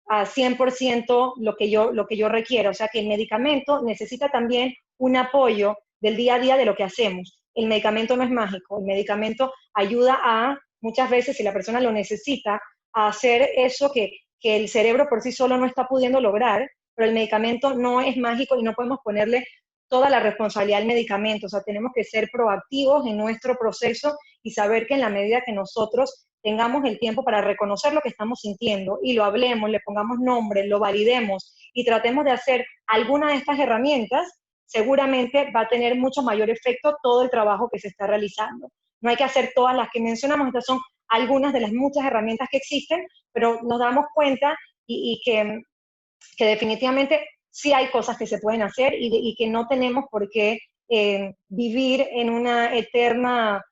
a 100% lo que yo requiero. O sea, que el medicamento necesita también un apoyo del día a día de lo que hacemos. El medicamento no es mágico, el medicamento ayuda a, muchas veces, si la persona lo necesita, a hacer eso que el cerebro por sí solo no está pudiendo lograr, pero el medicamento no es mágico y no podemos ponerle toda la responsabilidad del medicamento. O sea, tenemos que ser proactivos en nuestro proceso y saber que en la medida que nosotros tengamos el tiempo para reconocer lo que estamos sintiendo y lo hablemos, le pongamos nombre, lo validemos y tratemos de hacer alguna de estas herramientas, seguramente va a tener mucho mayor efecto todo el trabajo que se está realizando. No hay que hacer todas las que mencionamos, estas son algunas de las muchas herramientas que existen, pero nos damos cuenta y que definitivamente sí hay cosas que se pueden hacer y que no tenemos por qué vivir en una eterna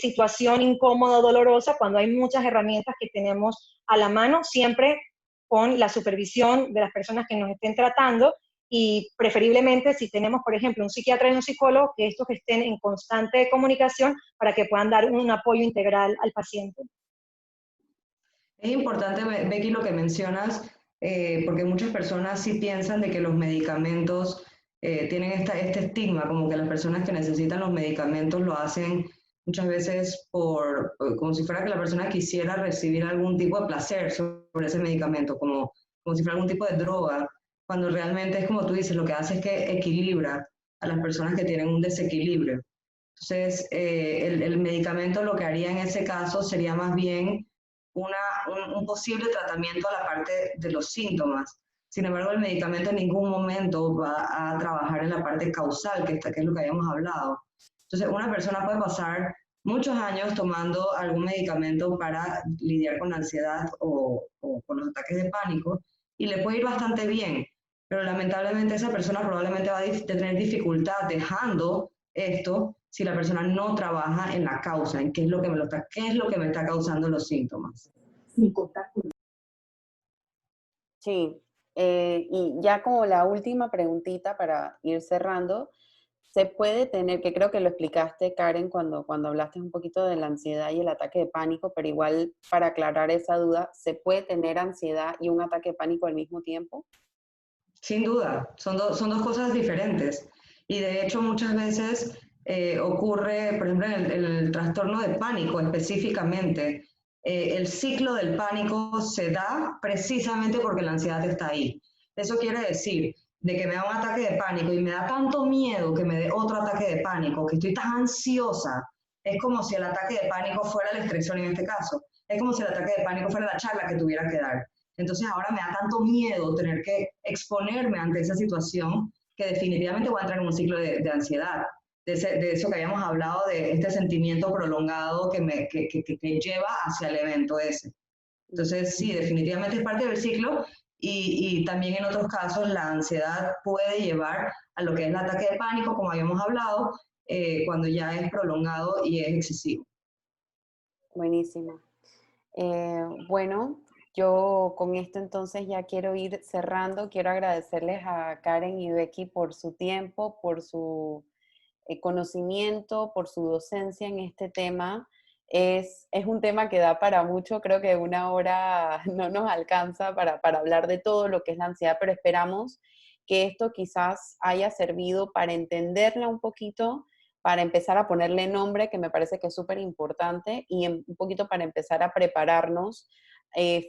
situación incómoda o dolorosa cuando hay muchas herramientas que tenemos a la mano, siempre con la supervisión de las personas que nos estén tratando y preferiblemente si tenemos, por ejemplo, un psiquiatra y un psicólogo, que estos estén en constante comunicación para que puedan dar un apoyo integral al paciente. Es importante, Becky, lo que mencionas, porque muchas personas sí piensan de que los medicamentos tienen este estigma, como que las personas que necesitan los medicamentos lo hacen muchas veces como si fuera que la persona quisiera recibir algún tipo de placer sobre ese medicamento, como si fuera algún tipo de droga, cuando realmente es como tú dices, lo que hace es que equilibra a las personas que tienen un desequilibrio. Entonces, el medicamento lo que haría en ese caso sería más bien un posible tratamiento a la parte de los síntomas. Sin embargo, el medicamento en ningún momento va a trabajar en la parte causal, que es lo que habíamos hablado. Entonces, una persona puede pasar muchos años tomando algún medicamento para lidiar con la ansiedad o con los ataques de pánico y le puede ir bastante bien, pero lamentablemente esa persona probablemente va a tener dificultad dejando esto si la persona no trabaja en la causa, en qué es lo que qué es lo que me está causando los síntomas. Sí, y ya como la última preguntita para ir cerrando, se puede tener, que creo que lo explicaste, Karen, cuando hablaste un poquito de la ansiedad y el ataque de pánico, pero igual para aclarar esa duda, ¿se puede tener ansiedad y un ataque de pánico al mismo tiempo? Sin duda, son dos cosas diferentes. Y de hecho muchas veces ocurre, por ejemplo, en el trastorno de pánico específicamente, el ciclo del pánico se da precisamente porque la ansiedad está ahí. Eso quiere decir de que me da un ataque de pánico y me da tanto miedo que me dé otro ataque de pánico, que estoy tan ansiosa. Es como si el ataque de pánico fuera el estresor en este caso. Es como si el ataque de pánico fuera la charla que tuviera que dar. Entonces ahora me da tanto miedo tener que exponerme ante esa situación que definitivamente voy a entrar en un ciclo de ansiedad, de eso que habíamos hablado, de este sentimiento prolongado que lleva hacia el evento ese. Entonces sí, definitivamente es parte del ciclo y también en otros casos la ansiedad puede llevar a lo que es el ataque de pánico, como habíamos hablado, cuando ya es prolongado y es excesivo. Buenísimo. Bueno, yo con esto entonces ya quiero ir cerrando. Quiero agradecerles a Karen y Becky por su tiempo, por su conocimiento, por su docencia en este tema. Es un tema que da para mucho, creo que una hora no nos alcanza para hablar de todo lo que es la ansiedad, pero esperamos que esto quizás haya servido para entenderla un poquito, para empezar a ponerle nombre, que me parece que es súper importante, y un poquito para empezar a prepararnos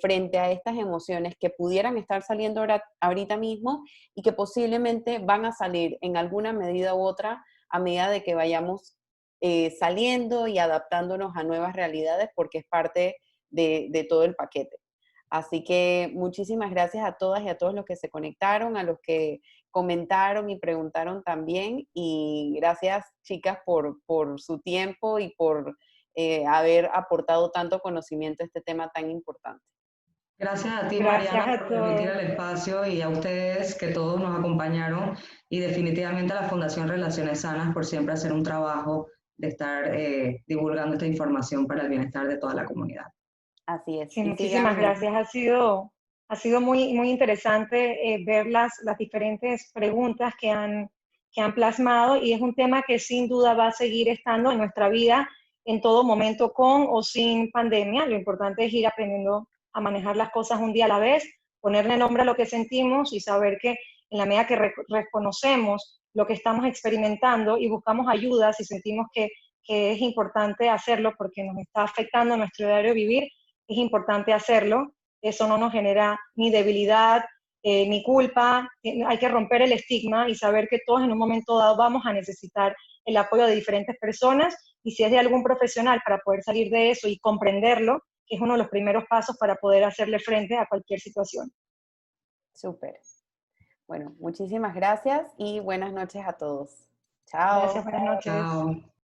frente a estas emociones que pudieran estar saliendo ahorita mismo y que posiblemente van a salir en alguna medida u otra a medida de que vayamos saliendo y adaptándonos a nuevas realidades, porque es parte de todo el paquete. Así que muchísimas gracias a todas y a todos los que se conectaron, a los que comentaron y preguntaron también. Y gracias, chicas, por su tiempo y por haber aportado tanto conocimiento a este tema tan importante. Gracias a ti, Gracias Mariana, a por permitir todos. el espacio y a ustedes que todos nos acompañaron y definitivamente a la Fundación Relaciones Sanas por siempre hacer un trabajo de estar divulgando esta información para el bienestar de toda la comunidad. Así es. Sí, Y muchísimas sigan, gracias. Ha sido muy, muy interesante ver las diferentes preguntas que han plasmado y es un tema que sin duda va a seguir estando en nuestra vida en todo momento, con o sin pandemia. Lo importante es ir aprendiendo a manejar las cosas un día a la vez, ponerle nombre a lo que sentimos y saber que en la medida que reconocemos lo que estamos experimentando y buscamos ayuda si sentimos que es importante hacerlo porque nos está afectando nuestro diario vivir, es importante hacerlo. Eso no nos genera ni debilidad, ni culpa. Hay que romper el estigma y saber que todos en un momento dado vamos a necesitar el apoyo de diferentes personas y si es de algún profesional para poder salir de eso y comprenderlo, que es uno de los primeros pasos para poder hacerle frente a cualquier situación. súper. Bueno, muchísimas gracias y buenas noches a todos. Gracias, Chao. buenas noches. Chao.